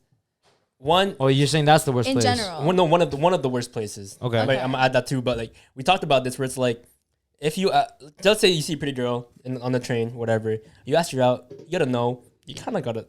[SPEAKER 3] one.
[SPEAKER 2] Oh, you're saying that's the worst
[SPEAKER 1] in
[SPEAKER 2] place?
[SPEAKER 1] general.
[SPEAKER 3] One of the worst places.
[SPEAKER 2] Okay.
[SPEAKER 3] I'm gonna add that too. But like we talked about this, where it's like, if you let's say you see a pretty girl on the train, whatever, you ask her out, you gotta know you kind of gotta.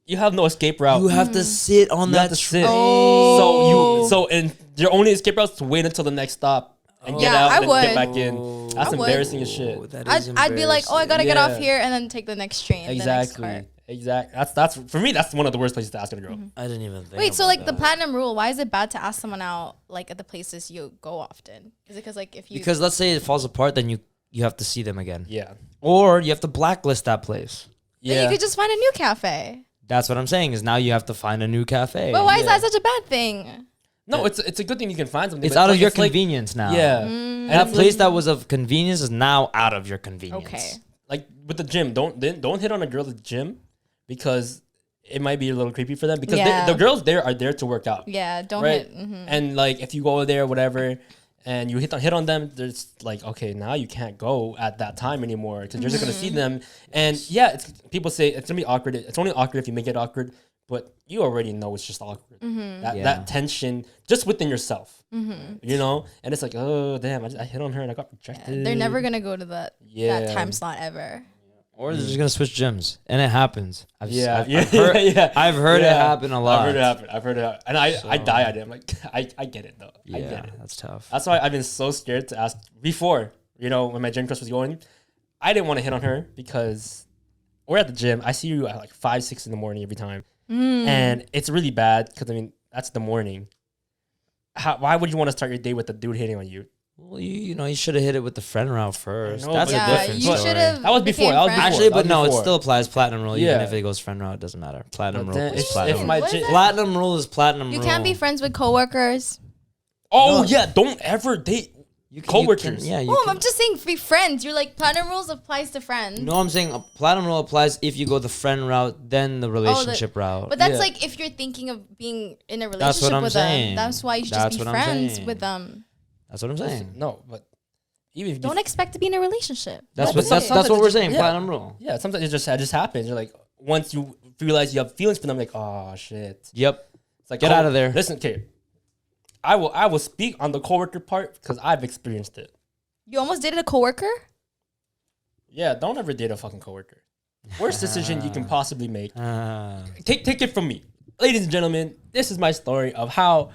[SPEAKER 3] You have no escape route.
[SPEAKER 2] You have to sit on
[SPEAKER 3] You have
[SPEAKER 2] that
[SPEAKER 3] to sit.
[SPEAKER 2] train.
[SPEAKER 3] And your only escape route is to wait until the next stop and get
[SPEAKER 1] Yeah,
[SPEAKER 3] out
[SPEAKER 1] I
[SPEAKER 3] and get
[SPEAKER 1] would.
[SPEAKER 3] back in. That's
[SPEAKER 1] I would.
[SPEAKER 3] embarrassing as shit.
[SPEAKER 2] That is
[SPEAKER 1] I'd be like, oh, I gotta get off
[SPEAKER 3] Yeah.
[SPEAKER 1] here and then take the next train. The next car.
[SPEAKER 3] Exactly. That's for me. That's one of the worst places to ask a girl.
[SPEAKER 2] I didn't even think.
[SPEAKER 1] Wait, so
[SPEAKER 2] about
[SPEAKER 1] like the
[SPEAKER 2] that.
[SPEAKER 1] platinum rule, why is it bad to ask someone out like at the places you go often? Is it because like if you
[SPEAKER 2] Because let's say it falls apart, then you have to see them again,
[SPEAKER 3] Yeah.
[SPEAKER 2] or you have to blacklist that place.
[SPEAKER 1] then
[SPEAKER 3] Yeah.
[SPEAKER 1] you could just find a new cafe.
[SPEAKER 2] That's what I'm saying. Is now you have to find a new cafe.
[SPEAKER 1] But why is
[SPEAKER 3] Yeah.
[SPEAKER 1] that such a bad thing?
[SPEAKER 3] No, it's a good thing you can find something.
[SPEAKER 2] It's
[SPEAKER 3] but
[SPEAKER 2] out of
[SPEAKER 3] like-
[SPEAKER 2] your
[SPEAKER 3] it's like-
[SPEAKER 2] convenience now.
[SPEAKER 3] Yeah.
[SPEAKER 1] Mm.
[SPEAKER 2] That place that was of convenience is now out of your convenience.
[SPEAKER 1] Okay.
[SPEAKER 3] Like with the gym, don't hit on a girl at the gym because it might be a little creepy for them because
[SPEAKER 1] Yeah.
[SPEAKER 3] the girls there are there to work out.
[SPEAKER 1] Yeah, don't
[SPEAKER 3] Right.
[SPEAKER 1] hit. Mhm.
[SPEAKER 3] And like if you go there, whatever, and you hit on them, there's like, okay, now you can't go at that time anymore because you're just gonna see them. And yeah, people say it's gonna be awkward. It's only awkward if you make it awkward, but you already know it's just awkward. That
[SPEAKER 2] Yeah.
[SPEAKER 3] that tension just within yourself, you know. And it's like, oh damn, I hit on her and I got rejected.
[SPEAKER 1] They're never gonna go to that
[SPEAKER 3] Yeah.
[SPEAKER 1] time slot ever.
[SPEAKER 2] Or they're just gonna switch gyms, and it happens. I've
[SPEAKER 3] heard,
[SPEAKER 2] I've heard it happen a lot.
[SPEAKER 3] I've heard it happen. And I die at it. I'm like, I get it though. I
[SPEAKER 2] Yeah,
[SPEAKER 3] get it.
[SPEAKER 2] that's tough.
[SPEAKER 3] That's why I've been so scared to ask before, when my gym crush was going. I didn't want to hit on her because we're at the gym. I see you at like 5, 6 in the morning every time. And it's really bad because, that's the morning. Why would you want to start your day with a dude hitting on you?
[SPEAKER 2] Well, you should have hit it with the friend route first.
[SPEAKER 3] know,
[SPEAKER 2] That's
[SPEAKER 3] but-
[SPEAKER 2] a
[SPEAKER 1] Yeah,
[SPEAKER 2] different
[SPEAKER 1] you
[SPEAKER 2] story.
[SPEAKER 1] should have.
[SPEAKER 3] That was before, that was before.
[SPEAKER 2] Actually,
[SPEAKER 3] That
[SPEAKER 2] but
[SPEAKER 3] was
[SPEAKER 2] no, it
[SPEAKER 3] before.
[SPEAKER 2] still applies platinum rule. Even
[SPEAKER 3] Yeah.
[SPEAKER 2] if it goes friend route, it doesn't matter. Platinum
[SPEAKER 3] But
[SPEAKER 2] rule
[SPEAKER 3] then
[SPEAKER 2] is
[SPEAKER 3] if
[SPEAKER 2] platinum
[SPEAKER 3] my
[SPEAKER 2] rule.
[SPEAKER 1] What is
[SPEAKER 3] gym,
[SPEAKER 1] that?
[SPEAKER 2] Platinum rule is platinum
[SPEAKER 1] You
[SPEAKER 2] rule.
[SPEAKER 1] can't be friends with coworkers.
[SPEAKER 3] oh
[SPEAKER 2] No.
[SPEAKER 3] yeah, don't ever date
[SPEAKER 2] You
[SPEAKER 3] coworkers.
[SPEAKER 2] Yeah, you
[SPEAKER 1] Oh,
[SPEAKER 2] can.
[SPEAKER 1] I'm just saying, be friends. You're like platinum rules applies to friends.
[SPEAKER 2] No, I'm saying a platinum rule applies if you go the friend route, then the relationship route.
[SPEAKER 1] But that's
[SPEAKER 3] Yeah.
[SPEAKER 1] like if you're thinking of being in a
[SPEAKER 2] That's
[SPEAKER 1] relationship
[SPEAKER 2] what I'm
[SPEAKER 1] with
[SPEAKER 2] saying.
[SPEAKER 1] them. That's why you should
[SPEAKER 2] That's
[SPEAKER 1] just be
[SPEAKER 2] what I'm
[SPEAKER 1] friends
[SPEAKER 2] saying.
[SPEAKER 1] with them.
[SPEAKER 2] That's what I'm saying.
[SPEAKER 3] No, but even if you
[SPEAKER 1] Don't expect to be in a relationship.
[SPEAKER 2] That's
[SPEAKER 3] No,
[SPEAKER 2] what
[SPEAKER 3] but
[SPEAKER 2] that's
[SPEAKER 3] sometimes
[SPEAKER 2] what
[SPEAKER 3] it
[SPEAKER 2] we're
[SPEAKER 3] just-
[SPEAKER 2] saying.
[SPEAKER 3] yeah.
[SPEAKER 2] Platinum rule.
[SPEAKER 3] Yeah, sometimes it just happens. You're like, once you realize you have feelings for them, like, oh shit.
[SPEAKER 2] Yep.
[SPEAKER 3] It's like,
[SPEAKER 2] Get out of there.
[SPEAKER 3] Listen, okay. I will speak on the coworker part because I've experienced it.
[SPEAKER 1] You almost dated a coworker?
[SPEAKER 3] Yeah, don't ever date a fucking coworker. Worst decision you can possibly make.
[SPEAKER 2] Ah.
[SPEAKER 3] Take it from me, ladies and gentlemen. This is my story of how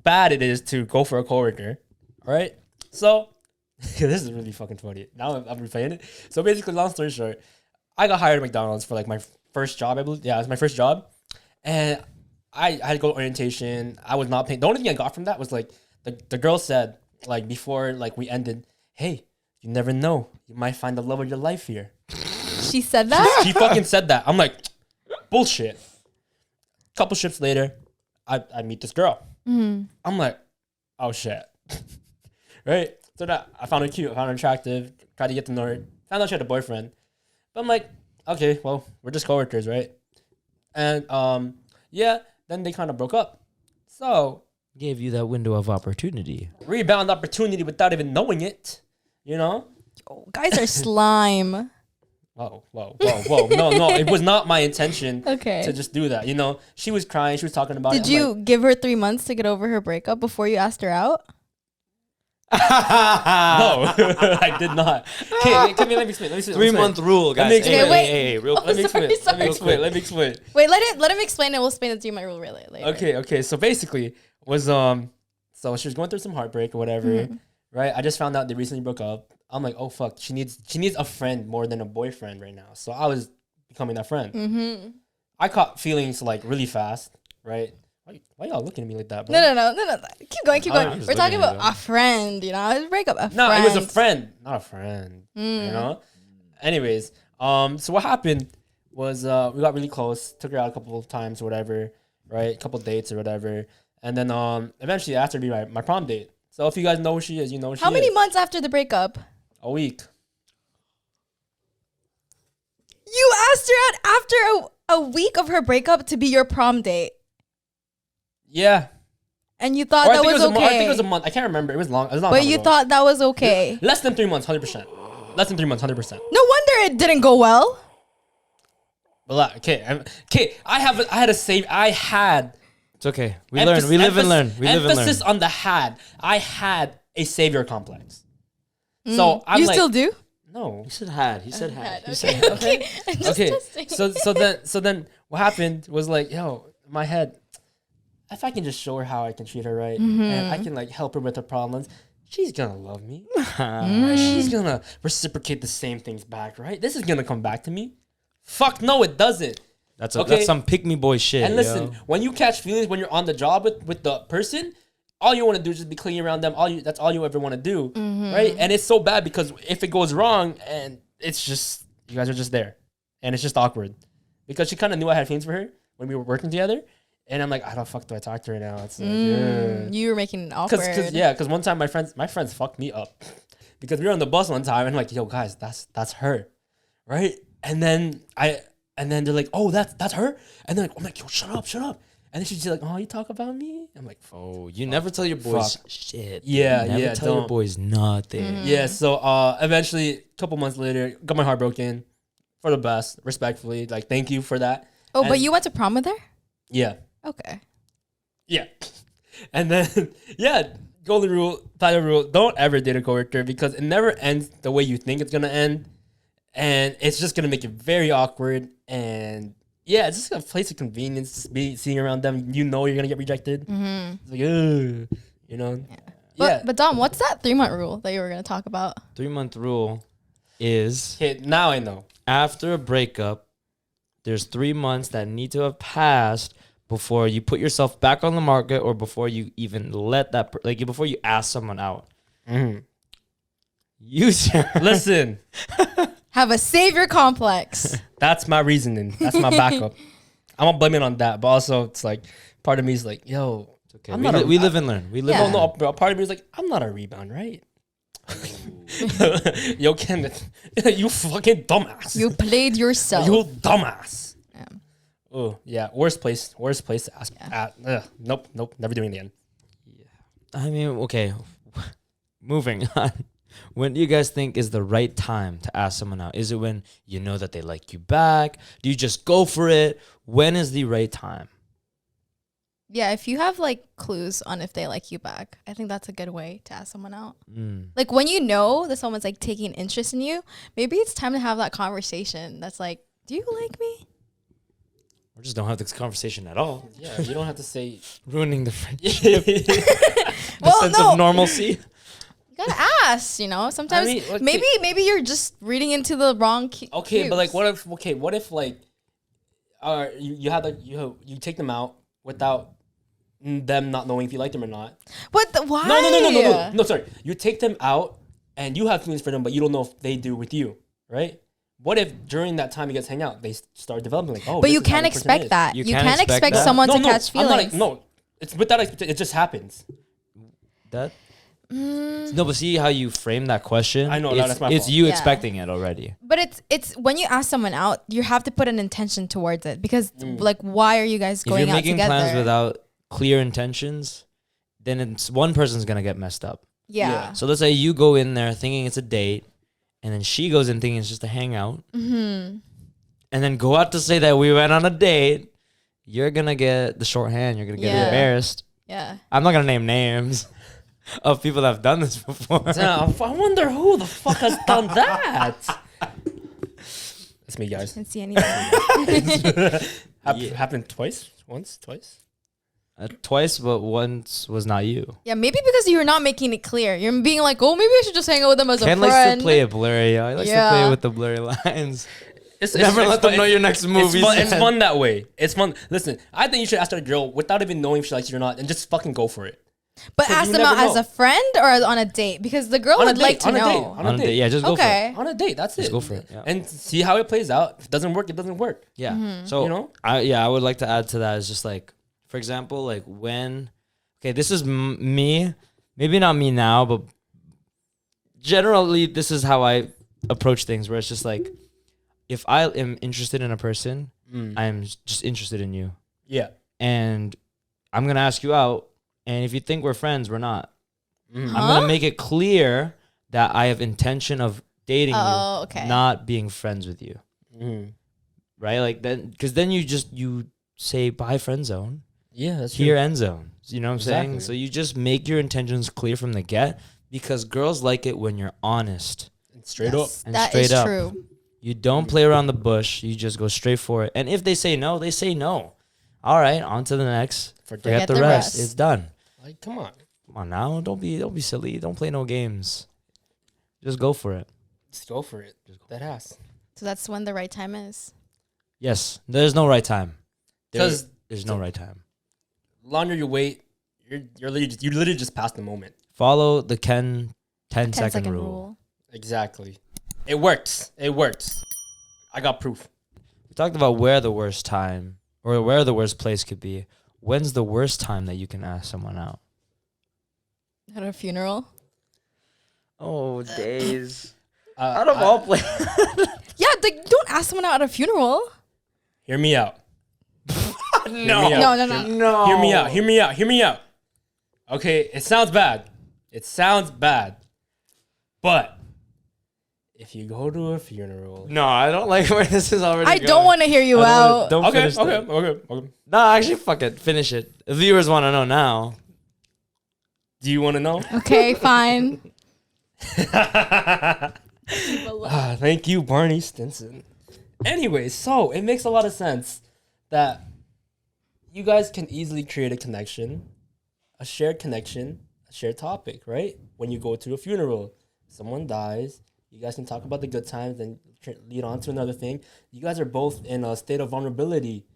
[SPEAKER 3] bad it is to go for a coworker. All right, so this is really fucking funny. Now I'm replaying it. So basically, long story short, I got hired at McDonald's for like my first job. I believe, yeah, it was my first job, and I had to go to orientation. I was not paying. The only thing I got from that was like the girl said like before like we ended, hey, you never know, you might find the love of your life here.
[SPEAKER 1] She said that?
[SPEAKER 3] She fucking said that. I'm like, bullshit. Couple shifts later, I meet this girl. I'm like, oh shit. Right? So that I found her cute, I found her attractive, tried to get to know her. Found out she had a boyfriend. But I'm like, okay, well, we're just coworkers, right? And yeah, then they kind of broke up. So
[SPEAKER 2] Gave you that window of opportunity.
[SPEAKER 3] rebound opportunity without even knowing it, you know?
[SPEAKER 1] Oh, guys are slime.
[SPEAKER 3] Whoa. No, it was not my intention
[SPEAKER 1] Okay.
[SPEAKER 3] to just do that. You know, she was crying, she was talking about it.
[SPEAKER 1] Did
[SPEAKER 3] I'm
[SPEAKER 1] you
[SPEAKER 3] like,
[SPEAKER 1] give her 3 months to get over her breakup before you asked her out?
[SPEAKER 3] no, I did not. Okay, come here, let me explain.
[SPEAKER 2] 3 month rule, guys.
[SPEAKER 3] me explain.
[SPEAKER 1] Okay, wait.
[SPEAKER 2] Hey, real
[SPEAKER 1] Oh,
[SPEAKER 3] Let me explain.
[SPEAKER 1] sorry.
[SPEAKER 3] Let me explain.
[SPEAKER 1] Wait, let him explain it. We'll explain the 3 month rule really later.
[SPEAKER 3] Okay. So basically, was so she was going through some heartbreak or whatever, right? I just found out they recently broke up. I'm like, oh fuck, she needs a friend more than a boyfriend right now. So I was becoming that friend. I caught feelings like really fast, right? Why y'all looking at me like that, bro?
[SPEAKER 1] No. Keep going.
[SPEAKER 2] I'm just
[SPEAKER 1] We're talking
[SPEAKER 2] looking at
[SPEAKER 1] about a friend, you know? Breakup, a
[SPEAKER 3] No,
[SPEAKER 1] friend.
[SPEAKER 3] it was a friend, not a friend. You know. Anyways, so what happened was we got really close. Took her out a couple of times or whatever, right? A couple of dates or whatever, and then eventually asked her to be my prom date. So if you guys know who she is, you know who she is.
[SPEAKER 1] How many months after the breakup?
[SPEAKER 3] A week.
[SPEAKER 1] You asked her out after a week of her breakup to be your prom date.
[SPEAKER 3] Yeah.
[SPEAKER 1] And you thought
[SPEAKER 3] Or I
[SPEAKER 1] that
[SPEAKER 3] think
[SPEAKER 1] was
[SPEAKER 3] it was
[SPEAKER 1] okay.
[SPEAKER 3] I think it was a month. I can't remember. It was long. It was long.
[SPEAKER 1] But
[SPEAKER 3] time
[SPEAKER 1] you
[SPEAKER 3] ago.
[SPEAKER 1] thought that was okay.
[SPEAKER 3] Less than 3 months, 100%. Less than 3 months, 100%.
[SPEAKER 1] No wonder it didn't go well.
[SPEAKER 3] But okay. I had a save. I had.
[SPEAKER 2] It's okay. We learn. We live and learn. We live and learn.
[SPEAKER 3] Emphasis on the had. I had a savior complex. So I'm
[SPEAKER 1] You
[SPEAKER 3] like,
[SPEAKER 1] still do?
[SPEAKER 3] No.
[SPEAKER 2] He said had. He said had. He
[SPEAKER 1] Okay,
[SPEAKER 2] said had.
[SPEAKER 1] okay. I'm just
[SPEAKER 3] Okay.
[SPEAKER 1] testing.
[SPEAKER 3] So then what happened was like, yo, in my head, if I can just show her how I can treat her right and I can like help her with her problems, she's gonna love me. She's gonna reciprocate the same things back, right? This is gonna come back to me. Fuck no, it doesn't.
[SPEAKER 2] That's
[SPEAKER 3] Okay.
[SPEAKER 2] that's some pick me boy shit.
[SPEAKER 3] And listen,
[SPEAKER 2] yo.
[SPEAKER 3] when you catch feelings when you're on the job with the person, all you want to do is just be clingy around them. That's all you ever want to do, right? And it's so bad because if it goes wrong and it's just you guys are just there, and it's just awkward because she kind of knew I had feelings for her when we were working together, and I'm like, I don't fuck do I talk to her now? It's like,
[SPEAKER 1] You were making it awkward.
[SPEAKER 3] because one time my friends fucked me up because we were on the bus one time and like, yo guys, that's her, right? And then they're like, oh that's her, and then like, I'm like, yo shut up. And then she's like, "Oh, you talk about me?" I'm like,
[SPEAKER 2] Oh, you never tell your boys
[SPEAKER 3] Fuck.
[SPEAKER 2] shit.
[SPEAKER 3] Yeah,
[SPEAKER 2] never
[SPEAKER 3] yeah,
[SPEAKER 2] tell your
[SPEAKER 3] don't.
[SPEAKER 2] boys nothing.
[SPEAKER 3] Yeah, so eventually, a couple months later, got my heart broken for the best, respectfully. Like, thank you for that.
[SPEAKER 1] Oh, but
[SPEAKER 3] And-
[SPEAKER 1] you went to prom with her?
[SPEAKER 3] Yeah,
[SPEAKER 1] Okay.
[SPEAKER 3] yeah. And then, yeah, golden rule, title rule, don't ever date a coworker because it never ends the way you think it's going to end. And it's just going to make it very awkward. And yeah, it's just a place of convenience, seeing around them. You know you're going to get rejected. It's like, ugh, you know? Yeah.
[SPEAKER 1] But Dom, what's that 3-month rule that you were going to talk about?
[SPEAKER 2] 3-month rule is
[SPEAKER 3] Okay, now I know.
[SPEAKER 2] after a breakup, there's 3 months that need to have passed before you put yourself back on the market or before you even let that, before you ask someone out. Use your
[SPEAKER 3] Listen.
[SPEAKER 1] Have a savior complex.
[SPEAKER 3] That's my reasoning. That's my backup. I'm gonna blame it on that, but also it's like part of me is like, yo,
[SPEAKER 2] Okay,
[SPEAKER 3] I'm
[SPEAKER 2] we,
[SPEAKER 3] not a-
[SPEAKER 2] we live and learn. We live
[SPEAKER 1] Yeah.
[SPEAKER 2] and
[SPEAKER 3] no,
[SPEAKER 2] learn.
[SPEAKER 3] bro. Part of me is like, I'm not a rebound, right? Yo, Kenneth, you fucking dumbass.
[SPEAKER 1] You played yourself.
[SPEAKER 3] You dumbass.
[SPEAKER 1] Yeah.
[SPEAKER 3] Oh yeah, worst place to ask. Nope, never doing it again.
[SPEAKER 2] I mean, okay. Moving on. When do you guys think is the right time to ask someone out? Is it when you know that they like you back? Do you just go for it? When is the right time?
[SPEAKER 1] Yeah, if you have like clues on if they like you back, I think that's a good way to ask someone out.
[SPEAKER 2] Mm.
[SPEAKER 1] Like when you know that someone's like taking interest in you, maybe it's time to have that conversation that's like, do you like me?
[SPEAKER 2] Or just don't have this conversation at all.
[SPEAKER 3] Yeah, you don't have to say.
[SPEAKER 2] Ruining the friendship. The
[SPEAKER 1] Well,
[SPEAKER 2] sense
[SPEAKER 1] no.
[SPEAKER 2] of normalcy.
[SPEAKER 1] You gotta ask, you know? Sometimes
[SPEAKER 3] mean, okay.
[SPEAKER 1] maybe you're just reading into the wrong
[SPEAKER 3] Okay, but like,
[SPEAKER 1] cues.
[SPEAKER 3] what if like, you take them out without them not knowing if you like them or not.
[SPEAKER 1] Why?
[SPEAKER 3] No, sorry. You take them out and you have feelings for them, but you don't know if they do with you, right? What if during that time you guys hang out, they start developing like, oh,
[SPEAKER 1] But
[SPEAKER 3] this
[SPEAKER 1] you
[SPEAKER 3] is how
[SPEAKER 1] can't
[SPEAKER 3] the person
[SPEAKER 1] expect
[SPEAKER 3] is.
[SPEAKER 1] that.
[SPEAKER 2] You
[SPEAKER 1] You
[SPEAKER 2] can't
[SPEAKER 1] can't
[SPEAKER 2] expect
[SPEAKER 1] expect
[SPEAKER 2] that.
[SPEAKER 1] someone to catch feelings.
[SPEAKER 3] No, it's without expectation. It just happens.
[SPEAKER 2] That no, but see how you frame that question.
[SPEAKER 3] I know,
[SPEAKER 2] it's,
[SPEAKER 3] that's my
[SPEAKER 2] it's
[SPEAKER 3] fault.
[SPEAKER 2] you
[SPEAKER 1] Yeah.
[SPEAKER 2] expecting it already.
[SPEAKER 1] But it's when you ask someone out, you have to put an intention towards it because like why are you guys
[SPEAKER 2] If
[SPEAKER 1] going
[SPEAKER 2] you're
[SPEAKER 1] out
[SPEAKER 2] making
[SPEAKER 1] together?
[SPEAKER 2] plans without clear intentions, then it's one person's gonna get messed up.
[SPEAKER 1] yeah.
[SPEAKER 2] So let's say you go in there thinking it's a date, and then she goes in thinking it's just a hangout, and then go out to say that we went on a date. You're gonna get the shorthand. You're gonna get
[SPEAKER 1] Yeah.
[SPEAKER 2] embarrassed.
[SPEAKER 1] Yeah.
[SPEAKER 2] I'm not gonna name names of people that have done this before.
[SPEAKER 3] Damn, I wonder who the fuck has done that. It's me, guys.
[SPEAKER 1] Didn't see anything.
[SPEAKER 2] Yeah.
[SPEAKER 3] Happened twice, twice.
[SPEAKER 2] Twice, but once was not you.
[SPEAKER 1] Yeah, maybe because you're not making it clear. You're being like, oh, maybe I should just hang out with them as
[SPEAKER 2] Ken
[SPEAKER 1] a
[SPEAKER 2] likes
[SPEAKER 1] friend.
[SPEAKER 2] to play it blurry. He likes to play
[SPEAKER 1] Yeah.
[SPEAKER 2] with the blurry lines.
[SPEAKER 3] It's
[SPEAKER 2] Never let them know your next move.
[SPEAKER 3] It's fun that way. It's fun. Listen, I think you should ask that girl without even knowing if she likes you or not, and just fucking go for it.
[SPEAKER 1] But
[SPEAKER 3] 'Cause
[SPEAKER 1] ask
[SPEAKER 3] you
[SPEAKER 1] them out
[SPEAKER 3] never
[SPEAKER 1] as
[SPEAKER 3] know.
[SPEAKER 1] a friend or on a date because the girl
[SPEAKER 3] On a
[SPEAKER 1] would
[SPEAKER 3] date,
[SPEAKER 1] like to
[SPEAKER 3] on a date,
[SPEAKER 1] know.
[SPEAKER 3] on a date.
[SPEAKER 2] Yeah, just go
[SPEAKER 1] Okay.
[SPEAKER 3] On a date, that's it.
[SPEAKER 2] Just go for it, yeah.
[SPEAKER 3] And see how it plays out. If it doesn't work, it doesn't work.
[SPEAKER 2] for it. Yeah.
[SPEAKER 1] Mm-hmm.
[SPEAKER 2] So
[SPEAKER 3] You know?
[SPEAKER 2] I would like to add to that is just like, for example, like when, okay, this is me, maybe not me now, but generally this is how I approach things. Where it's just like, if I am interested in a person, I'm just interested in you,
[SPEAKER 3] Yeah.
[SPEAKER 2] and I'm gonna ask you out. And if you think we're friends, we're not. I'm
[SPEAKER 1] Huh?
[SPEAKER 2] gonna make it clear that I have intention of dating
[SPEAKER 1] Oh,
[SPEAKER 2] you,
[SPEAKER 1] okay.
[SPEAKER 2] not being friends with you.
[SPEAKER 3] Mm.
[SPEAKER 2] Right? Like then, because then you say bye friend zone,
[SPEAKER 3] Yeah, that's
[SPEAKER 2] here end zone. You know what I'm saying?
[SPEAKER 3] Exactly.
[SPEAKER 2] So you just make your intentions clear from the get, because girls like it when you're honest
[SPEAKER 3] Straight up.
[SPEAKER 2] And
[SPEAKER 1] That
[SPEAKER 2] straight
[SPEAKER 1] is
[SPEAKER 2] up.
[SPEAKER 1] true.
[SPEAKER 2] You don't play around the bush. You just go straight for it. And if they say no, they say no. All right, on to the next. Forget the rest. It's done.
[SPEAKER 3] Like, come on.
[SPEAKER 2] Come on now. Don't be silly. Don't play no games. Just go for it.
[SPEAKER 3] Just go for it. Just go that ass.
[SPEAKER 1] So that's when the right time is.
[SPEAKER 2] Yes. There's no right time.
[SPEAKER 3] Because
[SPEAKER 2] There's no right time.
[SPEAKER 3] longer you wait, you're literally just past the moment.
[SPEAKER 2] Follow the 10
[SPEAKER 1] 10
[SPEAKER 2] second
[SPEAKER 1] second
[SPEAKER 2] rule.
[SPEAKER 1] rule.
[SPEAKER 3] Exactly. It works. It works. I got proof.
[SPEAKER 2] We talked about where the worst time or where the worst place could be. When's the worst time that you can ask someone out?
[SPEAKER 1] At a funeral.
[SPEAKER 2] Oh, days.
[SPEAKER 3] Out
[SPEAKER 2] of all places.
[SPEAKER 1] Yeah, like, don't ask someone out at a funeral.
[SPEAKER 3] Hear me out.
[SPEAKER 2] No.
[SPEAKER 1] No.
[SPEAKER 3] Hear me out. Hear me out. Hear me out. Okay, it sounds bad. It sounds bad. But if you go to a funeral.
[SPEAKER 2] No, I don't like where this is already
[SPEAKER 1] I
[SPEAKER 2] going.
[SPEAKER 1] don't want to hear you out.
[SPEAKER 2] Don't
[SPEAKER 3] Okay,
[SPEAKER 2] finish that.
[SPEAKER 3] okay.
[SPEAKER 2] No, actually, fuck it. Finish it. The viewers want to know now.
[SPEAKER 3] Do you want to know?
[SPEAKER 1] Okay, fine.
[SPEAKER 3] Thank you, Barney Stinson. Anyway, so it makes a lot of sense that you guys can easily create a connection, a shared topic, right? When you go to a funeral, someone dies, you guys can talk about the good times and lead on to another thing. You guys are both in a state of vulnerability,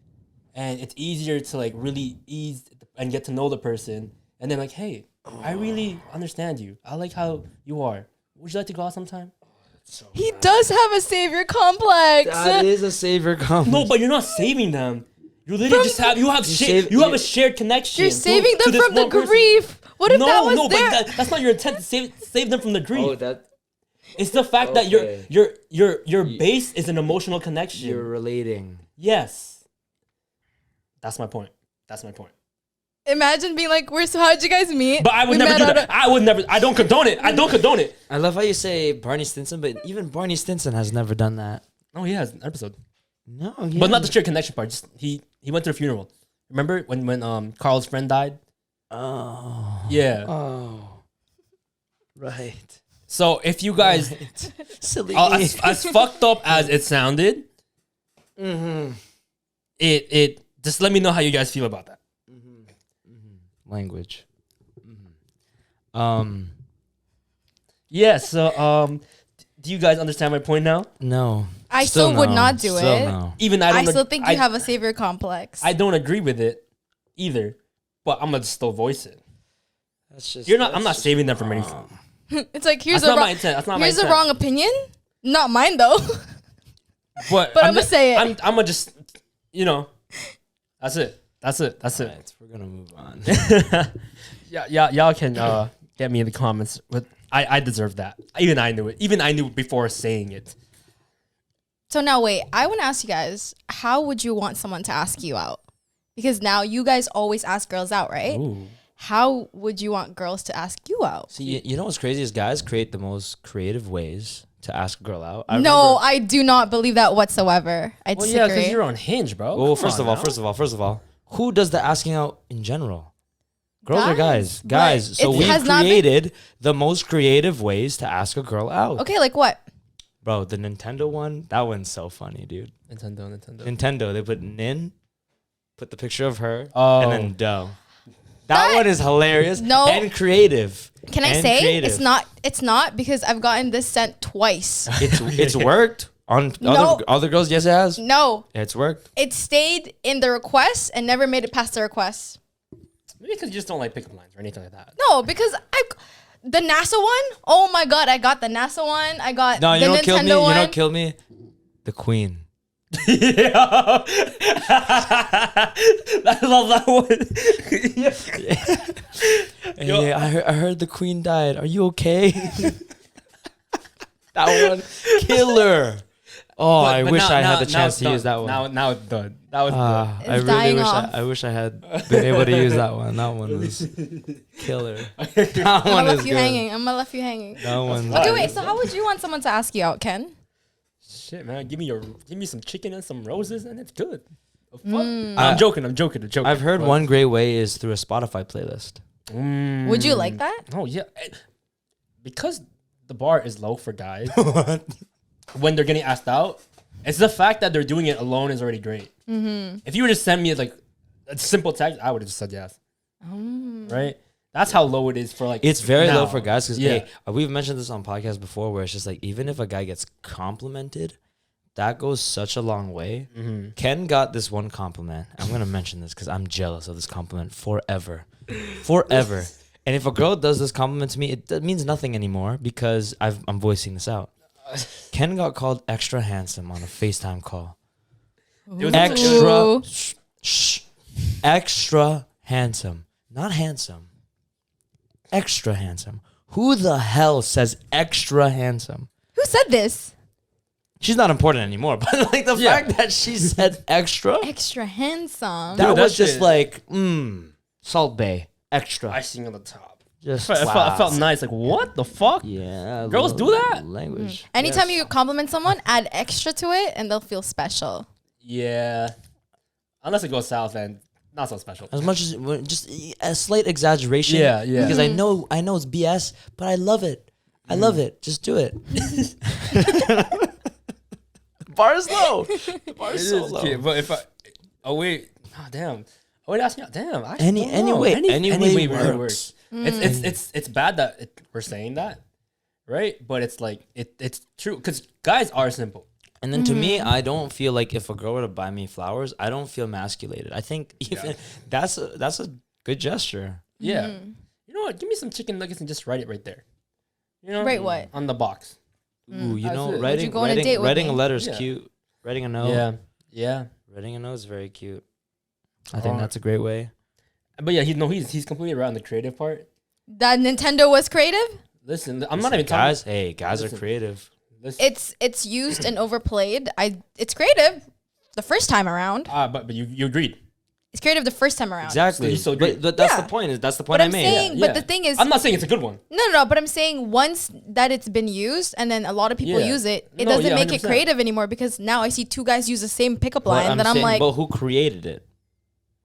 [SPEAKER 3] and it's easier to like really ease and get to know the person. And then like, hey, I really understand you. I like how you are. Would you like to go out sometime?
[SPEAKER 1] He does have a savior complex.
[SPEAKER 2] That is a savior complex.
[SPEAKER 3] No, but you're not saving them. You literally just have a shared connection.
[SPEAKER 1] You're saving them
[SPEAKER 3] this
[SPEAKER 1] from the
[SPEAKER 3] one person.
[SPEAKER 1] grief. What if that was there?
[SPEAKER 3] But that's not your intent to save them from the grief.
[SPEAKER 2] Oh, that
[SPEAKER 3] It's the fact that your base is an emotional connection.
[SPEAKER 2] you're relating.
[SPEAKER 3] Yes. That's my point.
[SPEAKER 1] Imagine being like, how'd you guys meet?
[SPEAKER 3] But I would
[SPEAKER 1] We
[SPEAKER 3] never
[SPEAKER 1] met
[SPEAKER 3] do
[SPEAKER 1] at
[SPEAKER 3] that. I would never. I don't condone it.
[SPEAKER 2] I love how you say Barney Stinson, but even Barney Stinson has never done that.
[SPEAKER 3] Oh, he has an episode.
[SPEAKER 2] No,
[SPEAKER 3] But not the shared connection part. Just he went to the funeral. Remember when Carl's friend died?
[SPEAKER 2] Oh.
[SPEAKER 3] Yeah.
[SPEAKER 2] Oh. Right.
[SPEAKER 3] So if you guys
[SPEAKER 2] Silly.
[SPEAKER 3] as fucked up as it sounded, it just let me know how you guys feel about that.
[SPEAKER 2] Language.
[SPEAKER 3] Yeah. So do you guys understand my point now?
[SPEAKER 2] No.
[SPEAKER 1] I still would not do
[SPEAKER 2] Still
[SPEAKER 1] it.
[SPEAKER 2] no.
[SPEAKER 3] Even
[SPEAKER 1] I still think you have a savior complex.
[SPEAKER 3] I don't agree with it either, but I'm gonna still voice it.
[SPEAKER 2] That's just.
[SPEAKER 3] I'm not saving them from anything.
[SPEAKER 1] It's like here's
[SPEAKER 3] That's
[SPEAKER 1] a
[SPEAKER 3] not
[SPEAKER 1] wrong,
[SPEAKER 3] my intent. That's not my
[SPEAKER 1] here's a
[SPEAKER 3] intent.
[SPEAKER 1] wrong opinion. Not mine though.
[SPEAKER 3] But
[SPEAKER 1] I'ma say it.
[SPEAKER 3] I'm gonna just, that's it.
[SPEAKER 2] Right, we're gonna move on.
[SPEAKER 3] Yeah, y'all can get me in the comments. But I deserve that. Even I knew it. Even I knew it before saying it.
[SPEAKER 1] So now wait, I want to ask you guys, how would you want someone to ask you out? Because now you guys always ask girls out, right?
[SPEAKER 3] Ooh.
[SPEAKER 1] How would you want girls to ask you out?
[SPEAKER 2] See, you know what's crazy is guys create the most creative ways to ask a girl out.
[SPEAKER 1] I do not believe that whatsoever. I
[SPEAKER 3] Well,
[SPEAKER 1] disagree.
[SPEAKER 3] yeah, because you're on Hinge, bro.
[SPEAKER 2] Well,
[SPEAKER 3] Come
[SPEAKER 2] first
[SPEAKER 3] on
[SPEAKER 2] of all, who does the asking out in general? Girls or
[SPEAKER 1] Guys,
[SPEAKER 2] guys? Guys.
[SPEAKER 1] but
[SPEAKER 2] So
[SPEAKER 1] it
[SPEAKER 2] we
[SPEAKER 1] has not been-
[SPEAKER 2] created the most creative ways to ask a girl out.
[SPEAKER 1] Okay, like what?
[SPEAKER 2] Bro, the Nintendo one, that one's so funny, dude. Nintendo, they put put the picture of her, and then dough. That one is hilarious
[SPEAKER 1] No.
[SPEAKER 2] and creative.
[SPEAKER 1] Can I
[SPEAKER 2] and
[SPEAKER 1] say
[SPEAKER 2] creative.
[SPEAKER 1] it's not because I've gotten this sent twice.
[SPEAKER 2] It's worked on
[SPEAKER 1] No.
[SPEAKER 2] other girls. Yes, it has.
[SPEAKER 1] No,
[SPEAKER 2] It's worked.
[SPEAKER 1] it stayed in the request and never made it past the request.
[SPEAKER 3] Maybe because you just don't like pickup lines or anything like that.
[SPEAKER 1] No, because the NASA one. Oh my god, I got the NASA one. I got
[SPEAKER 2] No,
[SPEAKER 1] the
[SPEAKER 2] you don't kill me.
[SPEAKER 1] Nintendo
[SPEAKER 2] You
[SPEAKER 1] one.
[SPEAKER 2] don't kill me. The Queen.
[SPEAKER 3] Yeah. I love that one.
[SPEAKER 2] Hey, I heard the Queen died. Are you okay? That one, killer. Oh, I wish I had the chance to use that one.
[SPEAKER 3] Now it's done. That was done.
[SPEAKER 1] It's
[SPEAKER 2] I really
[SPEAKER 1] dying
[SPEAKER 2] wish
[SPEAKER 1] off.
[SPEAKER 2] I wish I had been able to use that one. That one was killer. That
[SPEAKER 1] I'm
[SPEAKER 2] one
[SPEAKER 1] gonna
[SPEAKER 2] is
[SPEAKER 1] left you
[SPEAKER 2] good.
[SPEAKER 1] hanging. I'm gonna left you hanging.
[SPEAKER 2] That one's
[SPEAKER 1] Okay, wait. So how would you want someone to ask you out, Ken?
[SPEAKER 3] Shit, man, give me some chicken and some roses, and it's good. Oh, fuck. I'm joking.
[SPEAKER 2] I've heard one great way is through a Spotify playlist.
[SPEAKER 1] Would you like that?
[SPEAKER 3] Oh yeah, because the bar is low for guys when they're getting asked out. It's the fact that they're doing it alone is already great. If you were to send me like a simple text, I would have just said yes. Right? That's how low it is for like.
[SPEAKER 2] It's very
[SPEAKER 3] now.
[SPEAKER 2] low for guys because
[SPEAKER 3] Yeah.
[SPEAKER 2] we've mentioned this on podcasts before, where it's just like even if a guy gets complimented, that goes such a long way. Ken got this one compliment. I'm gonna mention this because I'm jealous of this compliment forever. And if a girl does this compliment to me, it means nothing anymore because I'm voicing this out. Ken got called extra handsome on a FaceTime call.
[SPEAKER 3] It was
[SPEAKER 1] Ooh.
[SPEAKER 2] Extra handsome, not handsome. Extra handsome. Who the hell says extra handsome?
[SPEAKER 1] Who said this?
[SPEAKER 2] She's not important anymore, but like the fact that she said extra,
[SPEAKER 1] Extra handsome.
[SPEAKER 2] that
[SPEAKER 3] Dude,
[SPEAKER 2] was
[SPEAKER 3] that
[SPEAKER 2] just
[SPEAKER 3] shit-
[SPEAKER 2] like, Salt Bay, extra.
[SPEAKER 3] icing on the top.
[SPEAKER 2] Just
[SPEAKER 3] I felt nice. Like, what the fuck?
[SPEAKER 2] Yeah,
[SPEAKER 3] Girls do that?
[SPEAKER 2] Language.
[SPEAKER 1] Anytime you compliment someone, add extra to it, and they'll feel special.
[SPEAKER 3] Yeah. Unless it goes south and not so special.
[SPEAKER 2] As much as just a slight exaggeration.
[SPEAKER 3] Yeah, yeah.
[SPEAKER 2] Because I know it's BS, but I love it. I love it. Just do it. Bar is low. The bar
[SPEAKER 3] It
[SPEAKER 2] is so
[SPEAKER 3] is
[SPEAKER 2] low.
[SPEAKER 3] cute, but if I, oh wait, oh damn, oh wait, ask me, damn, I
[SPEAKER 2] Any way
[SPEAKER 3] really
[SPEAKER 2] works.
[SPEAKER 3] It's bad that we're saying that, right? But it's like it's true because guys are simple.
[SPEAKER 2] And then to me, I don't feel like if a girl were to buy me flowers, I don't feel emasculated. I think even that's a good gesture.
[SPEAKER 3] Yeah, you know what? Give me some chicken nuggets and just write it right there. You know,
[SPEAKER 1] Write what?
[SPEAKER 3] on the box.
[SPEAKER 2] Ooh, you
[SPEAKER 3] That's
[SPEAKER 2] know,
[SPEAKER 3] it.
[SPEAKER 1] Would you go on a date with
[SPEAKER 2] writing
[SPEAKER 1] me?
[SPEAKER 2] a letter is
[SPEAKER 3] Yeah.
[SPEAKER 2] cute. Writing a note.
[SPEAKER 3] Yeah.
[SPEAKER 2] Writing a note is very cute. I think
[SPEAKER 3] Oh.
[SPEAKER 2] that's a great way.
[SPEAKER 3] But yeah, he's completely right on the creative part.
[SPEAKER 1] That Nintendo was creative.
[SPEAKER 3] Listen, I'm not even talking.
[SPEAKER 2] Guys, hey, guys
[SPEAKER 3] Listen.
[SPEAKER 2] are creative.
[SPEAKER 3] Listen,
[SPEAKER 1] It's used and overplayed. It's creative the first time around.
[SPEAKER 3] but you agreed.
[SPEAKER 1] It's creative the first time around.
[SPEAKER 2] Exactly.
[SPEAKER 3] You still agree.
[SPEAKER 2] But that's
[SPEAKER 1] Yeah.
[SPEAKER 2] the point. That's the
[SPEAKER 1] But
[SPEAKER 2] point I
[SPEAKER 1] I'm
[SPEAKER 2] made.
[SPEAKER 1] saying,
[SPEAKER 3] Yeah.
[SPEAKER 1] but the thing is,
[SPEAKER 3] I'm not saying it's a good one.
[SPEAKER 1] no. But I'm saying once that it's been used and then a lot of people
[SPEAKER 3] Yeah.
[SPEAKER 1] use it, it
[SPEAKER 3] No,
[SPEAKER 1] doesn't
[SPEAKER 3] yeah,
[SPEAKER 1] make it
[SPEAKER 3] 100%.
[SPEAKER 1] creative anymore because now I see two guys use the same pickup
[SPEAKER 2] But
[SPEAKER 1] line. Then I'm
[SPEAKER 2] saying,
[SPEAKER 1] like,
[SPEAKER 2] but who created it?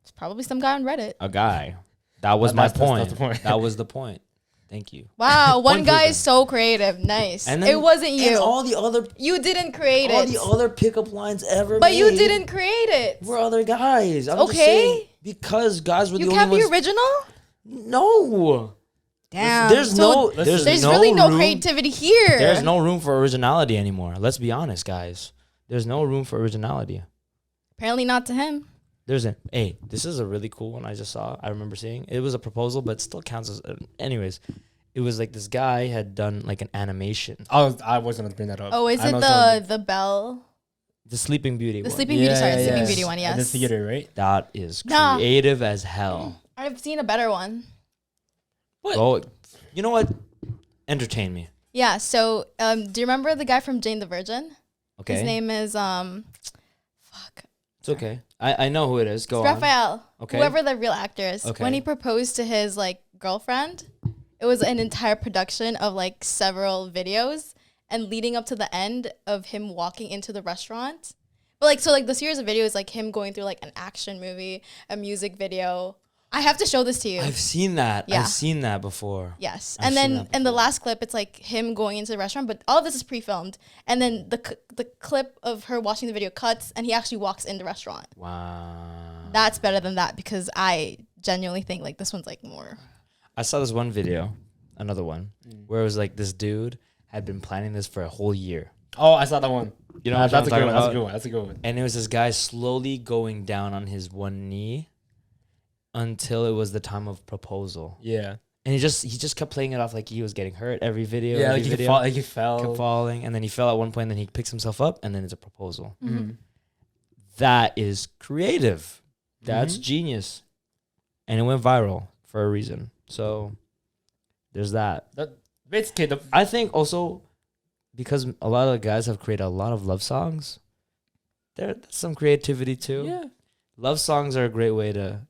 [SPEAKER 1] it's probably some guy on Reddit.
[SPEAKER 2] A guy. That was my
[SPEAKER 3] That's
[SPEAKER 2] point.
[SPEAKER 3] the point.
[SPEAKER 2] That was the point. Thank you.
[SPEAKER 1] Wow, one guy
[SPEAKER 2] proven.
[SPEAKER 1] is so creative. Nice.
[SPEAKER 2] And then,
[SPEAKER 1] It wasn't
[SPEAKER 2] and
[SPEAKER 1] you.
[SPEAKER 2] all the other
[SPEAKER 1] You didn't create it.
[SPEAKER 2] other pickup lines ever
[SPEAKER 1] But you
[SPEAKER 2] made
[SPEAKER 1] didn't create it.
[SPEAKER 2] were other guys. I'm just
[SPEAKER 1] Okay.
[SPEAKER 2] saying, because guys were
[SPEAKER 1] You
[SPEAKER 2] the
[SPEAKER 1] can't
[SPEAKER 2] only
[SPEAKER 1] be
[SPEAKER 2] ones.
[SPEAKER 1] original?
[SPEAKER 2] No.
[SPEAKER 1] Damn.
[SPEAKER 2] There's
[SPEAKER 1] So
[SPEAKER 2] no. There's
[SPEAKER 1] There's
[SPEAKER 2] no
[SPEAKER 1] really no
[SPEAKER 2] room-
[SPEAKER 1] creativity here.
[SPEAKER 2] There's no room for originality anymore. Let's be honest, guys. There's no room for originality.
[SPEAKER 1] Apparently not to him.
[SPEAKER 2] This is a really cool one I just saw. I remember seeing. It was a proposal, but it still counts as. Anyways, it was like this guy had done like an animation.
[SPEAKER 3] I was gonna bring that up.
[SPEAKER 1] Oh, is
[SPEAKER 3] I
[SPEAKER 1] it
[SPEAKER 3] know it's
[SPEAKER 1] the bell?
[SPEAKER 2] The Sleeping Beauty
[SPEAKER 1] The
[SPEAKER 2] one.
[SPEAKER 1] Sleeping Beauty, sorry, the Sleeping Beauty one,
[SPEAKER 3] At the
[SPEAKER 1] yes.
[SPEAKER 3] theater, right?
[SPEAKER 2] That is
[SPEAKER 1] Nah.
[SPEAKER 2] creative as hell.
[SPEAKER 1] I've seen a better one.
[SPEAKER 2] Go. You know what? Entertain me.
[SPEAKER 1] Yeah, so do you remember the guy from Jane the Virgin?
[SPEAKER 2] Okay.
[SPEAKER 1] His name is
[SPEAKER 2] It's okay. I know who it is. Go
[SPEAKER 1] it's
[SPEAKER 2] on.
[SPEAKER 1] Raphael.
[SPEAKER 2] Okay.
[SPEAKER 1] Whoever the real actor is.
[SPEAKER 2] Okay.
[SPEAKER 1] When he proposed to his like girlfriend, it was an entire production of like several videos and leading up to the end of him walking into the restaurant. But like so like the series of videos is like him going through like an action movie, a music video. I have to show this to you.
[SPEAKER 2] I've seen that.
[SPEAKER 1] Yeah.
[SPEAKER 2] I've seen that before.
[SPEAKER 1] Yes.
[SPEAKER 2] I've
[SPEAKER 1] And
[SPEAKER 2] seen
[SPEAKER 1] then
[SPEAKER 2] that
[SPEAKER 1] in the last clip, it's like him going into the restaurant, but all of this is pre-filmed. And then the clip of her watching the video cuts and he actually walks in the restaurant.
[SPEAKER 2] Wow.
[SPEAKER 1] That's better than that because I genuinely think like this one's like more.
[SPEAKER 2] I saw this one video, another one, where it was like this dude had been planning this for a whole year.
[SPEAKER 3] Oh, I saw that one.
[SPEAKER 2] You know what
[SPEAKER 3] that's
[SPEAKER 2] I'm
[SPEAKER 3] a good
[SPEAKER 2] talking
[SPEAKER 3] one. That's a
[SPEAKER 2] about?
[SPEAKER 3] good one. That's a good one.
[SPEAKER 2] And it was this guy slowly going down on his one knee until it was the time of proposal.
[SPEAKER 3] Yeah.
[SPEAKER 2] And he just kept playing it off like he was getting hurt every video.
[SPEAKER 3] Yeah,
[SPEAKER 2] every
[SPEAKER 3] like he,
[SPEAKER 2] video.
[SPEAKER 3] he fell.
[SPEAKER 2] Kept falling, and then he fell at one point, and then he picks himself up, and then it's a proposal.
[SPEAKER 3] Mm-hmm.
[SPEAKER 2] That is creative. That's
[SPEAKER 3] Mm-hmm.
[SPEAKER 2] genius. And it went viral for a reason. So there's that.
[SPEAKER 3] Basically,
[SPEAKER 2] I think also because a lot of the guys have created a lot of love songs, there's some creativity too.
[SPEAKER 3] yeah.
[SPEAKER 2] Love songs are a great way to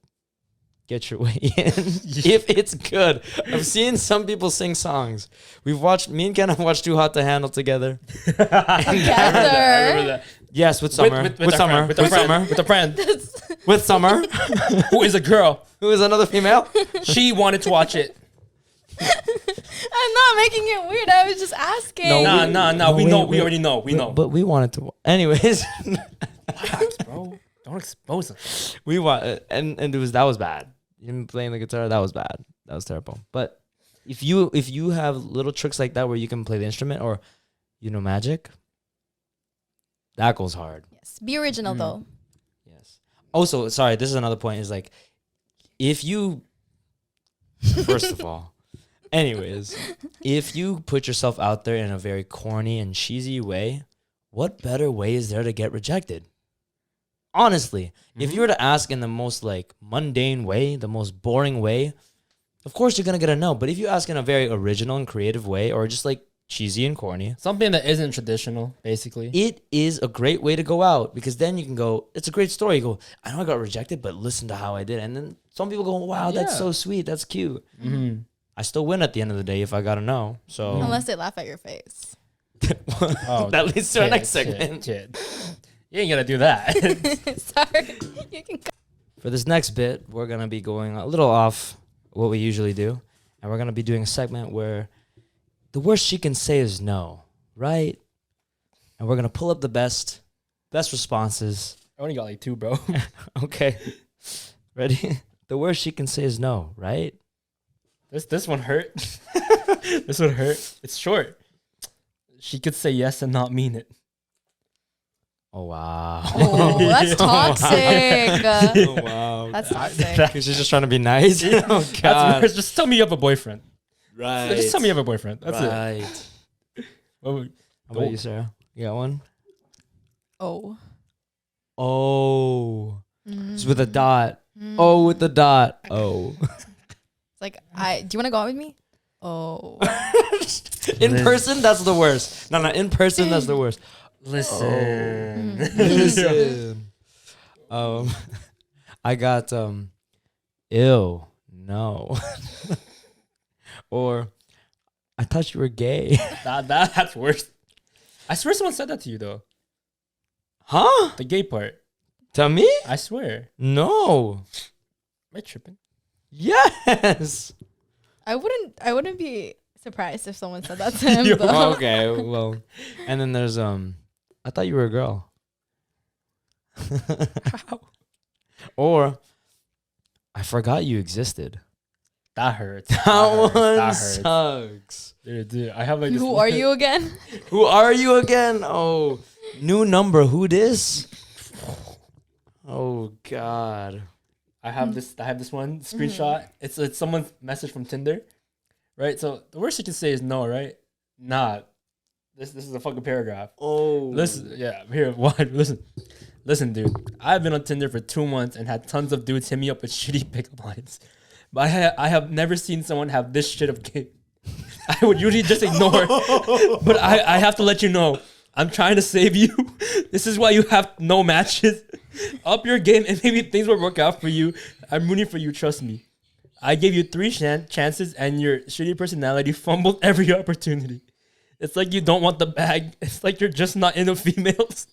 [SPEAKER 2] get your way in if it's good. I've seen some people sing songs. Me and Ken have watched Too Hot to Handle together.
[SPEAKER 3] I remember that.
[SPEAKER 2] Yes, with Summer. With
[SPEAKER 3] a
[SPEAKER 2] Summer.
[SPEAKER 3] friend, with a
[SPEAKER 2] With
[SPEAKER 3] friend,
[SPEAKER 2] Summer.
[SPEAKER 3] with a friend
[SPEAKER 2] With Summer.
[SPEAKER 3] who is a girl.
[SPEAKER 2] Who is another female?
[SPEAKER 3] She wanted to watch it.
[SPEAKER 1] And I'm not making it weird. I was just asking.
[SPEAKER 2] No,
[SPEAKER 3] Nah. We know. We already know. We know.
[SPEAKER 2] But we wanted to. Anyways,
[SPEAKER 3] Relax, bro. Don't expose them.
[SPEAKER 2] we want and that was bad. Him playing the guitar, that was bad. That was terrible. But if you have little tricks like that where you can play the instrument or magic, that goes hard.
[SPEAKER 1] Yes. Be original though.
[SPEAKER 2] Yes. Also, sorry, this is another point. Is like if you first of all, anyways, if you put yourself out there in a very corny and cheesy way, what better way is there to get rejected? Honestly, if you were to ask in the most like mundane way, the most boring way, of course you're gonna get a no. But if you ask in a very original and creative way, or just like cheesy and corny,
[SPEAKER 3] Something that isn't traditional, basically.
[SPEAKER 2] it is a great way to go out because then you can go, it's a great story. You go, I know I got rejected, but listen to how I did. And then some people go, wow, that's
[SPEAKER 3] Yeah.
[SPEAKER 2] so sweet. That's cute.
[SPEAKER 3] Mm-hmm.
[SPEAKER 2] I still win at the end of the day if I got a no. So
[SPEAKER 1] Unless they laugh at your face.
[SPEAKER 2] that leads to our next segment.
[SPEAKER 3] Kid. You ain't gonna do that.
[SPEAKER 1] Sorry. You can.
[SPEAKER 2] For this next bit, we're going to be going a little off what we usually do. And we're going to be doing a segment where the worst she can say is no, right? And we're going to pull up the best responses.
[SPEAKER 3] I only got like 2, bro.
[SPEAKER 2] Okay. Ready? The worst she can say is no, right?
[SPEAKER 3] This one hurt. This one hurt. It's short. She could say yes and not mean it.
[SPEAKER 2] Oh, wow.
[SPEAKER 1] Oh, that's toxic.
[SPEAKER 2] Oh, wow.
[SPEAKER 1] That's toxic.
[SPEAKER 2] She's just trying to be nice. Oh,
[SPEAKER 3] That's
[SPEAKER 2] God.
[SPEAKER 3] worse. Just tell me you have a boyfriend.
[SPEAKER 2] Right.
[SPEAKER 3] Just tell me you have a boyfriend. That's it.
[SPEAKER 2] Right.
[SPEAKER 3] What
[SPEAKER 2] How about you, Sarah? You got one?
[SPEAKER 1] Oh.
[SPEAKER 2] Oh.
[SPEAKER 1] Mm.
[SPEAKER 2] Just with a dot. Oh, with the dot. Oh.
[SPEAKER 1] It's like, do you want to go out with me? Oh.
[SPEAKER 2] In person, that's the worst. No, in person, that's the worst.
[SPEAKER 3] Listen.
[SPEAKER 2] Listen. I got ew, no. Or I thought you were gay.
[SPEAKER 3] That's worse. I swear someone said that to you though.
[SPEAKER 2] Huh?
[SPEAKER 3] The gay part.
[SPEAKER 2] To me?
[SPEAKER 3] I swear.
[SPEAKER 2] No.
[SPEAKER 3] Am I tripping?
[SPEAKER 2] Yes.
[SPEAKER 1] I wouldn't be surprised if someone said that to him. Though.
[SPEAKER 2] Okay, well. And then there's I thought you were a girl. Or I forgot you existed.
[SPEAKER 3] That hurts.
[SPEAKER 2] That
[SPEAKER 3] hurts.
[SPEAKER 2] one
[SPEAKER 3] That hurts.
[SPEAKER 2] sucks.
[SPEAKER 3] Dude, I have like this.
[SPEAKER 1] Who are you again?
[SPEAKER 2] Who are you again? Oh, new number. Who this? Oh God.
[SPEAKER 3] I have this one screenshot. It's someone's message from Tinder, right? So the worst you can say is no, right? Nah. This is a fucking paragraph.
[SPEAKER 2] Oh.
[SPEAKER 3] Listen, yeah, here. One, listen, dude. I've been on Tinder for 2 months and had tons of dudes hit me up with shitty pickup lines, but I have never seen someone have this shit of game. I would usually just ignore, but I have to let you know. I'm trying to save you. This is why you have no matches. Up your game and maybe things will work out for you. I'm rooting for you, trust me. I gave you 3 chances and your shitty personality fumbled every opportunity. It's like you don't want the bag. It's like you're just not into females.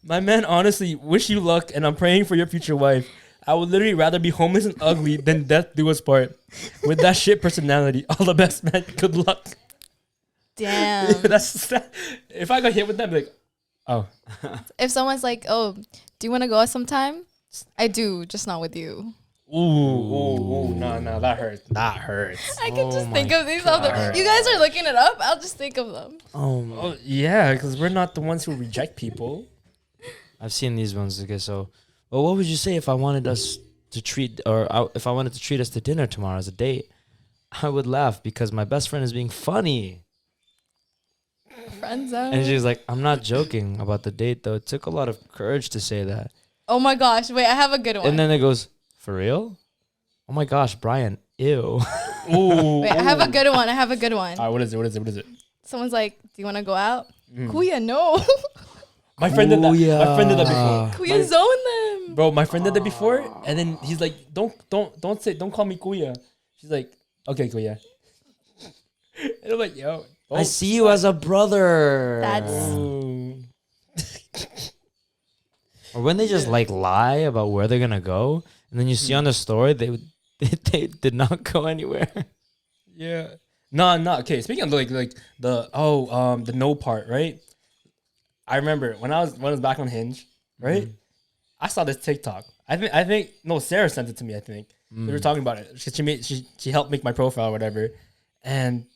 [SPEAKER 3] My man, honestly, wish you luck and I'm praying for your future wife. I would literally rather be homeless and ugly than death do us part. With that shit personality. All the best, man. Good luck.
[SPEAKER 1] Damn.
[SPEAKER 3] If I got hit with that, I'd be like, oh.
[SPEAKER 1] If someone's like, "Oh, do you want to go out sometime?" I do, just not with you.
[SPEAKER 3] Ooh, no, that hurts. That hurts.
[SPEAKER 1] I can
[SPEAKER 2] Oh
[SPEAKER 1] just
[SPEAKER 2] my
[SPEAKER 1] think of these
[SPEAKER 3] God.
[SPEAKER 1] other. You guys are looking it up. I'll just think of them.
[SPEAKER 3] Oh, yeah, because we're not the ones who reject people.
[SPEAKER 2] I've seen these ones. Okay, so, well, what would you say if I wanted us to treat, or if I wanted to treat us to dinner tomorrow as a date? I would laugh because my best friend is being funny.
[SPEAKER 1] Friend zone.
[SPEAKER 2] And she's like, I'm not joking about the date, though. It took a lot of courage to say that.
[SPEAKER 1] Oh my gosh! Wait, I have a good one.
[SPEAKER 2] And then it goes, for real? Oh my gosh, Brian, ew.
[SPEAKER 3] Ooh.
[SPEAKER 1] Wait, I have a good one.
[SPEAKER 3] All right, what is it?
[SPEAKER 1] Someone's like, "Do you want to go out?"
[SPEAKER 3] Mm.
[SPEAKER 1] Kuya, no.
[SPEAKER 3] My friend did that.
[SPEAKER 2] Kuya.
[SPEAKER 3] My friend did that before.
[SPEAKER 1] Kuya zone them.
[SPEAKER 3] Bro, my friend did that before, and then he's like, "Don't call me Kuya." She's like, "Okay, Kuya." And I'm like, "Yo,
[SPEAKER 2] I see you as a brother.
[SPEAKER 1] That's-
[SPEAKER 3] Ooh.
[SPEAKER 2] Or when they just like lie about where they're gonna go, and then you see on the story they did not go anywhere.
[SPEAKER 3] Yeah." No. Okay, speaking of like the no part, right? I remember when I was back on Hinge, right? I saw this TikTok. I think no, Sarah sent it to me. I think we were talking about it. She helped make my profile or whatever, and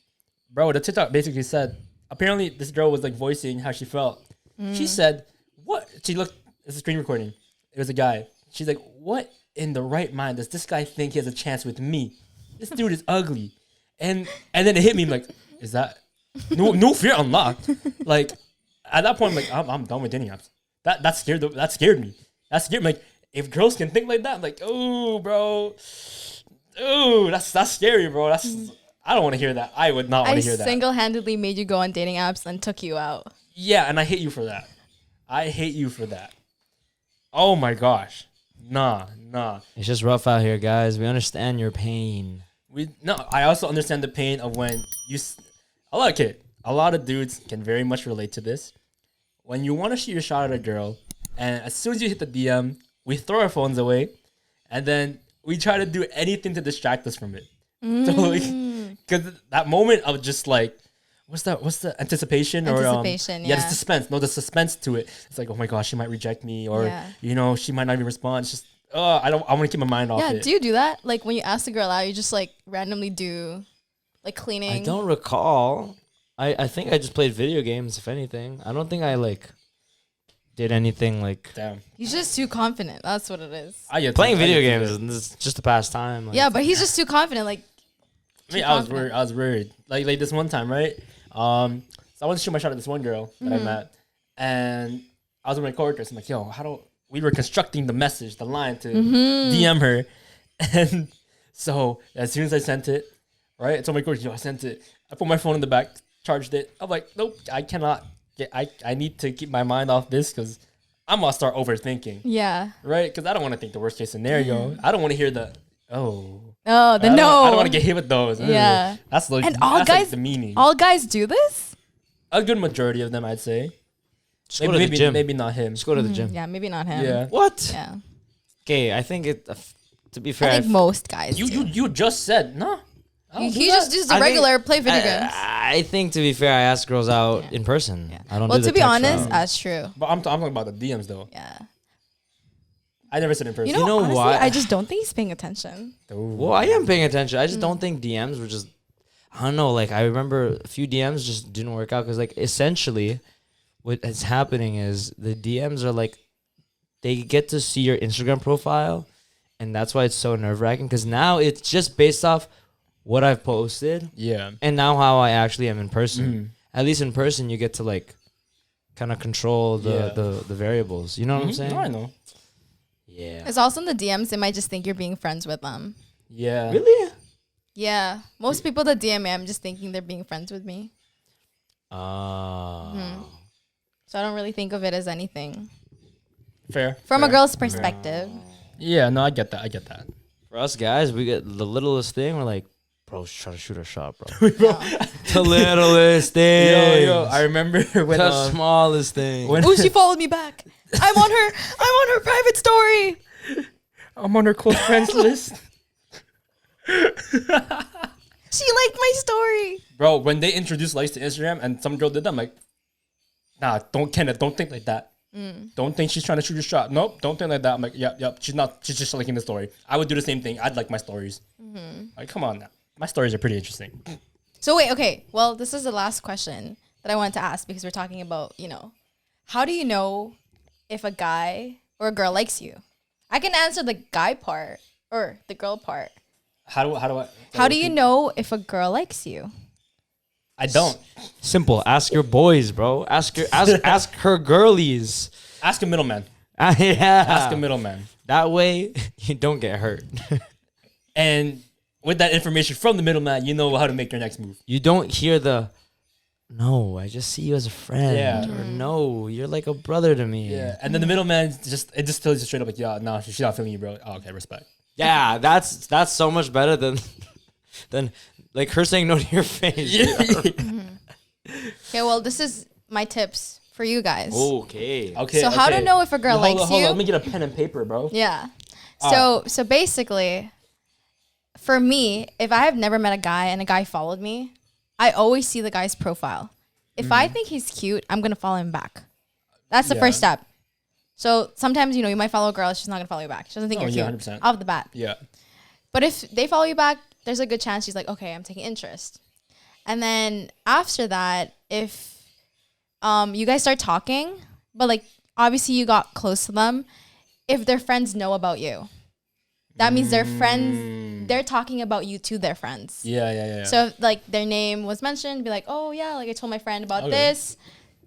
[SPEAKER 3] bro, the TikTok basically said apparently this girl was like voicing how she felt. She said, "What?" She looked. It's a screen recording. It was a guy. She's like, "What in the right mind does this guy think he has a chance with me? This dude is ugly." And then it hit me like, is that no fear unlocked? Like at that point, I'm like, I'm done with dating apps. That scared me. That scared me. Like if girls can think like that, I'm like, oh, bro, oh, that's scary, bro. I don't want to hear that. I would not want to hear that.
[SPEAKER 1] I single-handedly made you go on dating apps and took you out.
[SPEAKER 3] Yeah, and I hate you for that. I hate you for that. Oh my gosh, nah.
[SPEAKER 2] It's just rough out here, guys. We understand your pain.
[SPEAKER 3] I also understand the pain of when a lot of dudes can very much relate to this. When you want to shoot your shot at a girl, and as soon as you hit the DM, we throw our phones away, and then we try to do anything to distract us from it. So because that moment of just like, what's the anticipation or
[SPEAKER 1] the
[SPEAKER 3] suspense. No, the suspense to it. It's like, oh my gosh, she might reject me, or she might not even respond. It's just, I want to keep my mind off it.
[SPEAKER 1] Yeah, do you do that? Like when you ask the girl out, you just like randomly do like cleaning?
[SPEAKER 2] I don't recall. I think I just played video games, if anything. I don't think I like did anything like.
[SPEAKER 3] Damn.
[SPEAKER 1] He's just too confident. That's what it is.
[SPEAKER 2] Playing video games is just a pastime. Like.
[SPEAKER 1] Yeah, but he's just too confident. Like,
[SPEAKER 3] I was worried. Like this one time, right? So I wanted to shoot my shot at this one girl that I met, and I was with my coworkers. I'm like, yo, we were constructing the message, the line to DM her, and so as soon as I sent it, right, I told my coworkers, I sent it. I put my phone in the back, charged it. I'm like, nope, I cannot. I need to keep my mind off this because I'm gonna start overthinking.
[SPEAKER 1] Yeah.
[SPEAKER 3] Right, because I don't want to think the worst case scenario. I don't want to hear the no.
[SPEAKER 1] I don't
[SPEAKER 3] want to get hit with those.
[SPEAKER 1] Yeah.
[SPEAKER 3] That's like,
[SPEAKER 1] and all
[SPEAKER 3] that's
[SPEAKER 1] guys,
[SPEAKER 3] like the meaning.
[SPEAKER 1] All guys do this?
[SPEAKER 3] A good majority of them, I'd say.
[SPEAKER 2] Just go to the gym.
[SPEAKER 3] Maybe not him.
[SPEAKER 2] Just go to the gym.
[SPEAKER 1] Yeah, maybe not him.
[SPEAKER 3] Yeah.
[SPEAKER 2] What?
[SPEAKER 1] Yeah.
[SPEAKER 2] Okay, I think to be fair,
[SPEAKER 1] I think most guys do.
[SPEAKER 3] You just said no.
[SPEAKER 1] He just a regular play video games.
[SPEAKER 2] I think to be fair, I ask girls out in person.
[SPEAKER 1] Yeah.
[SPEAKER 2] I don't.
[SPEAKER 1] Well,
[SPEAKER 2] do
[SPEAKER 1] to
[SPEAKER 2] the
[SPEAKER 1] be
[SPEAKER 2] text
[SPEAKER 1] honest,
[SPEAKER 2] route.
[SPEAKER 1] that's true.
[SPEAKER 3] But I'm talking about the DMs though.
[SPEAKER 1] Yeah.
[SPEAKER 3] I never said in person.
[SPEAKER 1] You know
[SPEAKER 2] honestly,
[SPEAKER 1] why? I just don't think he's paying attention.
[SPEAKER 2] Well, I am paying attention. I just don't think DMs were just. I don't know. Like I remember a few DMs just didn't work out because like essentially, what is happening is the DMs are like, they get to see your Instagram profile, and that's why it's so nerve-wracking. Because now it's just based off what I've posted.
[SPEAKER 3] Yeah.
[SPEAKER 2] And now how I actually am in person. At least in person, you get to like, kind of control the variables. You know what I'm saying?
[SPEAKER 3] No, I know.
[SPEAKER 2] Yeah.
[SPEAKER 1] It's also in the DMs. They might just think you're being friends with them.
[SPEAKER 3] Yeah.
[SPEAKER 2] Really?
[SPEAKER 1] Yeah. Most people that DM me, I'm just thinking they're being friends with me.
[SPEAKER 2] Oh.
[SPEAKER 1] So I don't really think of it as anything.
[SPEAKER 3] Fair.
[SPEAKER 1] From a girl's perspective.
[SPEAKER 3] Yeah, no, I get that.
[SPEAKER 2] For us guys, we get the littlest thing. We're like, bro, she's trying to shoot a shot, bro. The littlest thing.
[SPEAKER 3] Yo, I remember when
[SPEAKER 2] the smallest thing.
[SPEAKER 1] Oh, she followed me back. I'm on her private story.
[SPEAKER 3] I'm on her close friends list.
[SPEAKER 1] She liked my story.
[SPEAKER 3] Bro, when they introduced likes to Instagram and some girl did that, I'm like, nah, Kenneth, don't think like that. Don't think she's trying to shoot a shot. Nope, don't think like that. I'm like, yep, she's just liking the story. I would do the same thing. I'd like my stories. Like, come on now. My stories are pretty interesting.
[SPEAKER 1] So wait, okay. Well, this is the last question that I wanted to ask because we're talking about, how do you know if a guy or a girl likes you? I can answer the guy part or the girl part.
[SPEAKER 3] How do I?
[SPEAKER 1] How do you know if a girl likes you?
[SPEAKER 3] I don't.
[SPEAKER 2] Simple. Ask your boys, bro. Ask her girlies.
[SPEAKER 3] Ask a middleman.
[SPEAKER 2] Yeah.
[SPEAKER 3] Ask a middleman.
[SPEAKER 2] That way you don't get hurt.
[SPEAKER 3] And with that information from the middleman, you know how to make your next move.
[SPEAKER 2] You don't hear no, I just see you as a friend.
[SPEAKER 3] Yeah.
[SPEAKER 2] Or no, you're like a brother to me.
[SPEAKER 3] Yeah. And then the middleman just tells you straight up like, yeah, no, she's not feeling you, bro. Oh, okay, respect.
[SPEAKER 2] Yeah, that's so much better than like her saying no to your face.
[SPEAKER 1] Okay, well, this is my tips for you guys.
[SPEAKER 2] Okay.
[SPEAKER 1] So how to know if a girl likes
[SPEAKER 3] hold
[SPEAKER 1] you?
[SPEAKER 3] on, let me get a pen and paper, bro.
[SPEAKER 1] Yeah. So basically, for me, if I have never met a guy and a guy followed me, I always see the guy's profile. If I think he's cute, I'm gonna follow him back. That's the first step. So sometimes, you might follow a girl, she's not gonna follow you back. She doesn't think you're cute
[SPEAKER 3] 100%.
[SPEAKER 1] off the bat.
[SPEAKER 3] Yeah.
[SPEAKER 1] But if they follow you back, there's a good chance she's like, okay, I'm taking interest. And then after that, if you guys start talking, but like obviously you got close to them, if their friends know about you, that means their friends, they're talking about you to their friends.
[SPEAKER 3] Yeah.
[SPEAKER 1] So if, like their name was mentioned, be like, oh yeah, like I told my friend about this.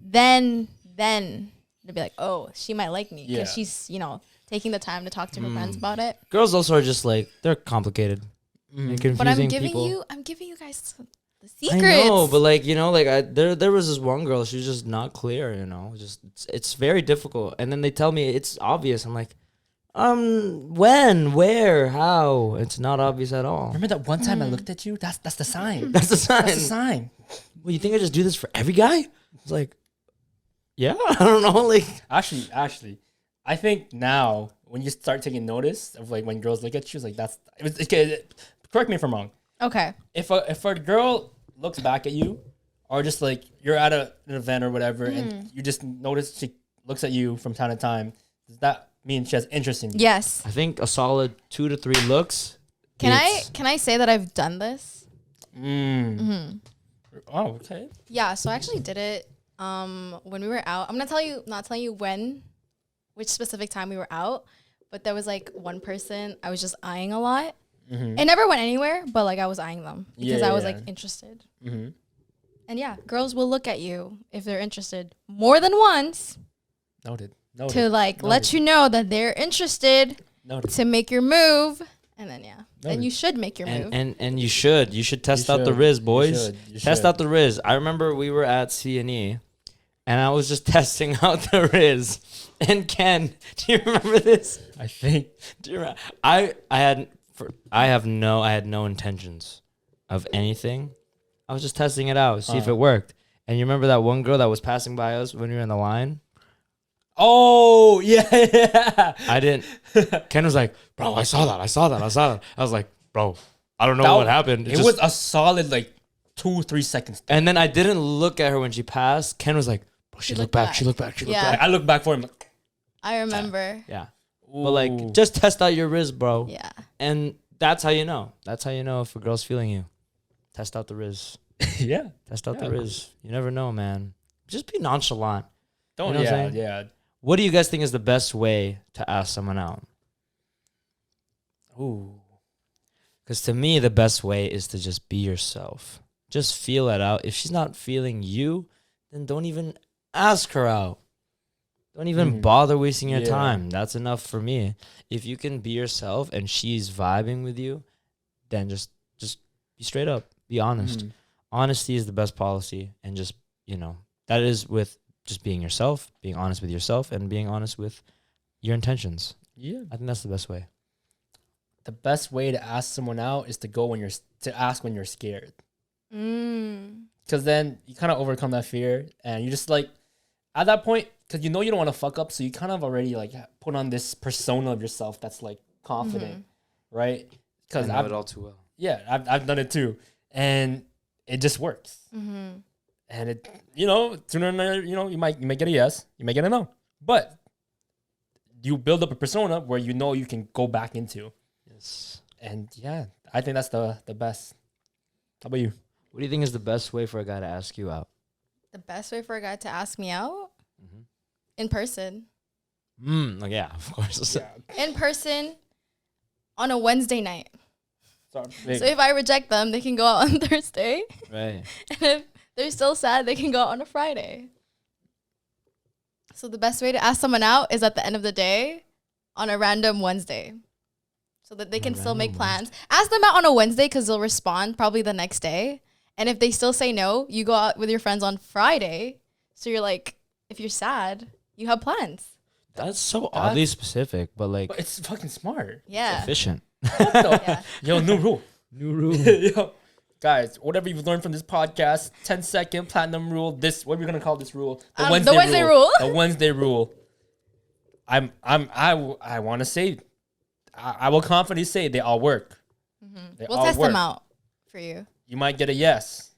[SPEAKER 1] Then they'll be like, oh, she might like me because she's, taking the time to talk to her friends about it.
[SPEAKER 2] Girls also are just like, they're complicated and confusing
[SPEAKER 1] But I'm giving
[SPEAKER 2] people.
[SPEAKER 1] you guys the secrets.
[SPEAKER 2] I know, but like, there was this one girl, she was just not clear, just it's very difficult. And then they tell me it's obvious. I'm like, when, where, how? It's not obvious at all.
[SPEAKER 3] Remember that one time I looked at you? That's the sign.
[SPEAKER 2] That's the sign.
[SPEAKER 3] That's the sign.
[SPEAKER 2] Well, you think I just do this for every guy? It's like, yeah, I don't know. Like,
[SPEAKER 3] Actually, I think now when you start taking notice of like when girls look at you, it's like correct me if I'm wrong.
[SPEAKER 1] Okay.
[SPEAKER 3] If a girl looks back at you, or just like you're at an event or whatever, and you just notice she looks at you from time to time, does that mean she has interest in you?
[SPEAKER 1] Yes.
[SPEAKER 2] I think a solid 2 to 3 looks.
[SPEAKER 1] Can I say that I've done this?
[SPEAKER 3] Oh, okay.
[SPEAKER 1] Yeah, so I actually did it when we were out. I'm not telling you which specific time we were out, but there was like one person I was just eyeing a lot. It never went anywhere, but like I was eyeing them because I was like interested. And yeah, girls will look at you if they're interested more than once.
[SPEAKER 3] Noted.
[SPEAKER 1] To like let you know that they're interested.
[SPEAKER 3] Noted.
[SPEAKER 1] To make your move. And then
[SPEAKER 3] Noted.
[SPEAKER 1] then you should make your move.
[SPEAKER 2] And you should test out the Riz, boys.
[SPEAKER 3] You
[SPEAKER 2] Test
[SPEAKER 3] should.
[SPEAKER 2] out the Riz. I remember we were at C&E and I was just testing out the Riz. And Ken, do you remember this?
[SPEAKER 3] I think.
[SPEAKER 2] Do you remember? I had no intentions of anything. I was just testing it out, see if it worked. And you remember that one girl that was passing by us when we were in the line?
[SPEAKER 3] Oh, yeah.
[SPEAKER 2] I didn't. Ken was like, bro, I saw that. I was like, bro, I don't know what happened.
[SPEAKER 3] It was a solid like 2-3 seconds.
[SPEAKER 2] And then I didn't look at her when she passed. Ken was like, bro, she looked back.
[SPEAKER 1] Yeah.
[SPEAKER 3] I look back for him.
[SPEAKER 1] I remember.
[SPEAKER 2] Yeah. But like, just test out your Riz, bro.
[SPEAKER 1] Yeah.
[SPEAKER 2] And that's how you know. That's how you know if a girl's feeling you. Test out the Riz.
[SPEAKER 3] Yeah.
[SPEAKER 2] Test out the Riz. You never know, man. Just be nonchalant.
[SPEAKER 3] Don't.
[SPEAKER 2] You know what I'm saying?
[SPEAKER 3] Yeah.
[SPEAKER 2] What do you guys think is the best way to ask someone out?
[SPEAKER 3] Ooh.
[SPEAKER 2] Because to me, the best way is to just be yourself. Just feel it out. If she's not feeling you, then don't even ask her out. Don't even bother wasting your time. That's enough for me. If you can be yourself and she's vibing with you, then just be straight up. Be honest. Honesty is the best policy. And just, that is with just being yourself, being honest with yourself, and being honest with your intentions.
[SPEAKER 3] Yeah.
[SPEAKER 2] I think that's the best way.
[SPEAKER 3] The best way to ask someone out is to ask when you're scared. Because then you kind of overcome that fear, and you just like at that point, because you don't want to fuck up, so you kind of already like put on this persona of yourself that's like confident, right? Because
[SPEAKER 2] I know it all too well.
[SPEAKER 3] Yeah, I've done it too, and it just works. And it, sooner or later, you might get a yes, you might get a no, but you build up a persona where you can go back into.
[SPEAKER 2] Yes.
[SPEAKER 3] And yeah, I think that's the best. How about you?
[SPEAKER 2] What do you think is the best way for a guy to ask you out?
[SPEAKER 1] The best way for a guy to ask me out? In person.
[SPEAKER 2] Yeah, of course.
[SPEAKER 1] In person on a Wednesday night.
[SPEAKER 3] Sorry.
[SPEAKER 1] So if I reject them, they can go out on Thursday.
[SPEAKER 2] Right.
[SPEAKER 1] And if they're still sad, they can go out on a Friday. So the best way to ask someone out is at the end of the day on a random Wednesday. So that they can still make plans. Ask them out on a Wednesday because they'll respond probably the next day. And if they still say no, you go out with your friends on Friday. So you're like, if you're sad, you have plans.
[SPEAKER 2] That's so oddly specific, but like...
[SPEAKER 3] But it's fucking smart.
[SPEAKER 1] Yeah.
[SPEAKER 2] Efficient.
[SPEAKER 1] Yeah.
[SPEAKER 3] Yo, new rule.
[SPEAKER 2] New rule.
[SPEAKER 3] Yo, guys, whatever you've learned from this podcast, 10-second platinum rule. What are we gonna call this rule?
[SPEAKER 1] The Wednesday rule.
[SPEAKER 3] The Wednesday rule. I want to say, I will confidently say they all work. They
[SPEAKER 1] We'll
[SPEAKER 3] all
[SPEAKER 1] test
[SPEAKER 3] work.
[SPEAKER 1] them out for you.
[SPEAKER 3] You might get a yes,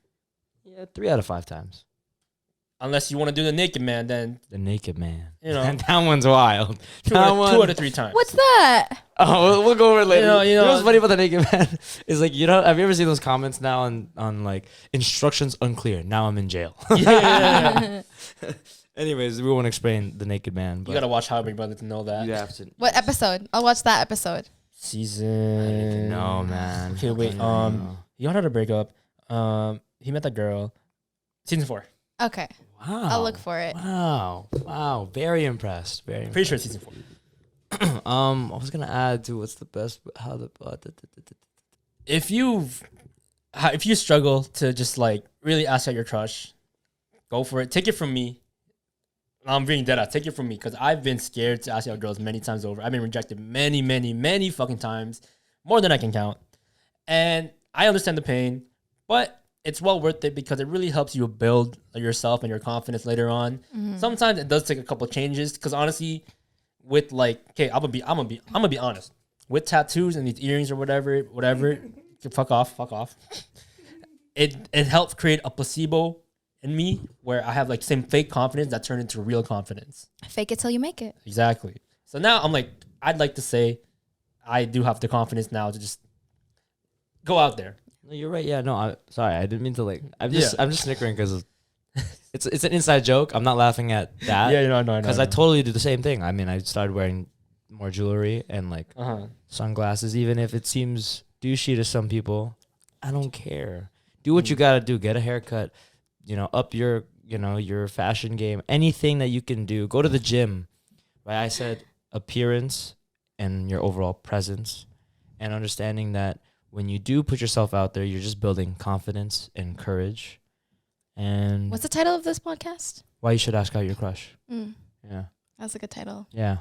[SPEAKER 2] Yeah, 3 out of 5 times.
[SPEAKER 3] Unless you want to do the naked man, then
[SPEAKER 2] The naked man.
[SPEAKER 3] You know.
[SPEAKER 2] that one's wild.
[SPEAKER 3] two
[SPEAKER 2] That
[SPEAKER 3] out of 3 times.
[SPEAKER 1] What's that?
[SPEAKER 2] Oh, we'll go over it later.
[SPEAKER 3] You know
[SPEAKER 2] what's funny about the naked man is like, have you ever seen those comments now on like instructions unclear? Now I'm in jail.
[SPEAKER 3] Yeah.
[SPEAKER 2] Anyways, we won't explain the naked man. But
[SPEAKER 3] You gotta watch How I Met Your Brother to know that.
[SPEAKER 2] you have to.
[SPEAKER 1] What episode? I'll watch that episode.
[SPEAKER 3] Season.
[SPEAKER 2] No, man.
[SPEAKER 3] Okay, wait.
[SPEAKER 2] I don't know.
[SPEAKER 3] He had a breakup. He met that girl. Season 4.
[SPEAKER 1] Okay.
[SPEAKER 2] Wow.
[SPEAKER 1] I'll look for it.
[SPEAKER 2] Wow. Very impressed. Very impressed.
[SPEAKER 3] Pretty sure it's season 4.
[SPEAKER 2] I was gonna add to what's the best.
[SPEAKER 3] If you struggle to just like really ask out your crush, go for it. Take it from me. I'm being dead ass. Take it from me because I've been scared to ask out girls many times over. I've been rejected many fucking times, more than I can count. And I understand the pain, but it's well worth it because it really helps you build yourself and your confidence later on. Sometimes it does take a couple of changes because honestly, with like, okay, I'm gonna be honest. With tattoos and these earrings or whatever, fuck off. It helped create a placebo in me where I have like same fake confidence that turned into real confidence.
[SPEAKER 1] Fake it till you make it.
[SPEAKER 3] Exactly. So now I'm like, I'd like to say I do have the confidence now to just go out there.
[SPEAKER 2] No, you're right. Yeah, no, sorry. I didn't mean to like. I'm just snickering because it's an inside joke. I'm not laughing at that.
[SPEAKER 3] No.
[SPEAKER 2] Because I totally do the same thing. I mean, I started wearing more jewelry and like
[SPEAKER 3] Uh-huh.
[SPEAKER 2] sunglasses, even if it seems douchey to some people. I don't care. Do what you gotta do. Get a haircut. Up your your fashion game. Anything that you can do. Go to the gym. Right. I said appearance and your overall presence, and understanding that when you do put yourself out there, you're just building confidence and courage. And
[SPEAKER 1] What's the title of this podcast?
[SPEAKER 2] why you should ask out your crush. Yeah.
[SPEAKER 1] That's a good title.
[SPEAKER 2] Yeah.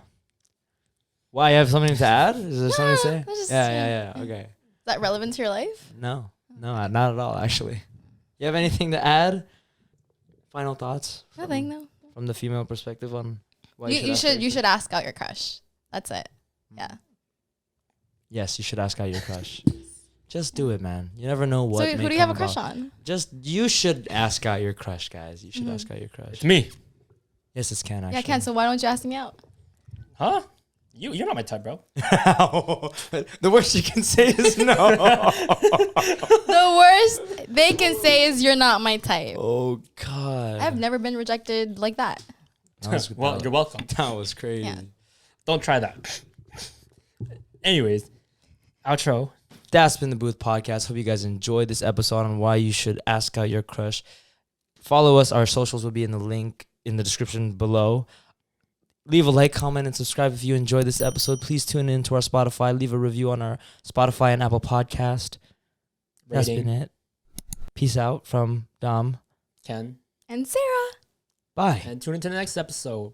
[SPEAKER 2] Why, you have something to add? Is there something to say?
[SPEAKER 1] it's just-
[SPEAKER 2] Yeah. Okay.
[SPEAKER 1] Is that relevant to your life?
[SPEAKER 2] No, not at all, actually. You have anything to add? Final thoughts?
[SPEAKER 1] Nothing, no.
[SPEAKER 2] From the female perspective on why
[SPEAKER 1] You
[SPEAKER 2] ask out
[SPEAKER 1] should
[SPEAKER 2] your crush?
[SPEAKER 1] ask out your crush. That's it. Yeah.
[SPEAKER 2] Yes, you should ask out your crush. Just do it, man. You never know what.
[SPEAKER 1] So
[SPEAKER 2] may
[SPEAKER 1] who do you have a
[SPEAKER 2] come
[SPEAKER 1] crush
[SPEAKER 2] about.
[SPEAKER 1] on?
[SPEAKER 2] You should ask out your crush, guys. You should ask out your crush.
[SPEAKER 3] It's me.
[SPEAKER 2] Yes, it's Ken, actually.
[SPEAKER 1] Yeah, Ken. So why don't you ask me out?
[SPEAKER 3] Huh? You're not my type, bro.
[SPEAKER 2] The worst you can say is no.
[SPEAKER 1] The worst they can say is you're not my type.
[SPEAKER 2] Oh, God.
[SPEAKER 1] I've never been rejected like that.
[SPEAKER 3] Well, you're welcome.
[SPEAKER 2] That was crazy.
[SPEAKER 1] Yeah.
[SPEAKER 3] Don't try that. Anyways, outro.
[SPEAKER 2] That's been the Booth Podcast. Hope you guys enjoyed this episode on why you should ask out your crush. Follow us. Our socials will be in the link in the description below. Leave a like, comment, and subscribe if you enjoyed this episode. Please tune in to our Spotify. Leave a review on our Spotify and Apple Podcast. That's
[SPEAKER 3] Rating.
[SPEAKER 2] been it. Peace out from Dom.
[SPEAKER 3] Ken.
[SPEAKER 1] And Sarah.
[SPEAKER 2] Bye.
[SPEAKER 3] And tune into the next episode.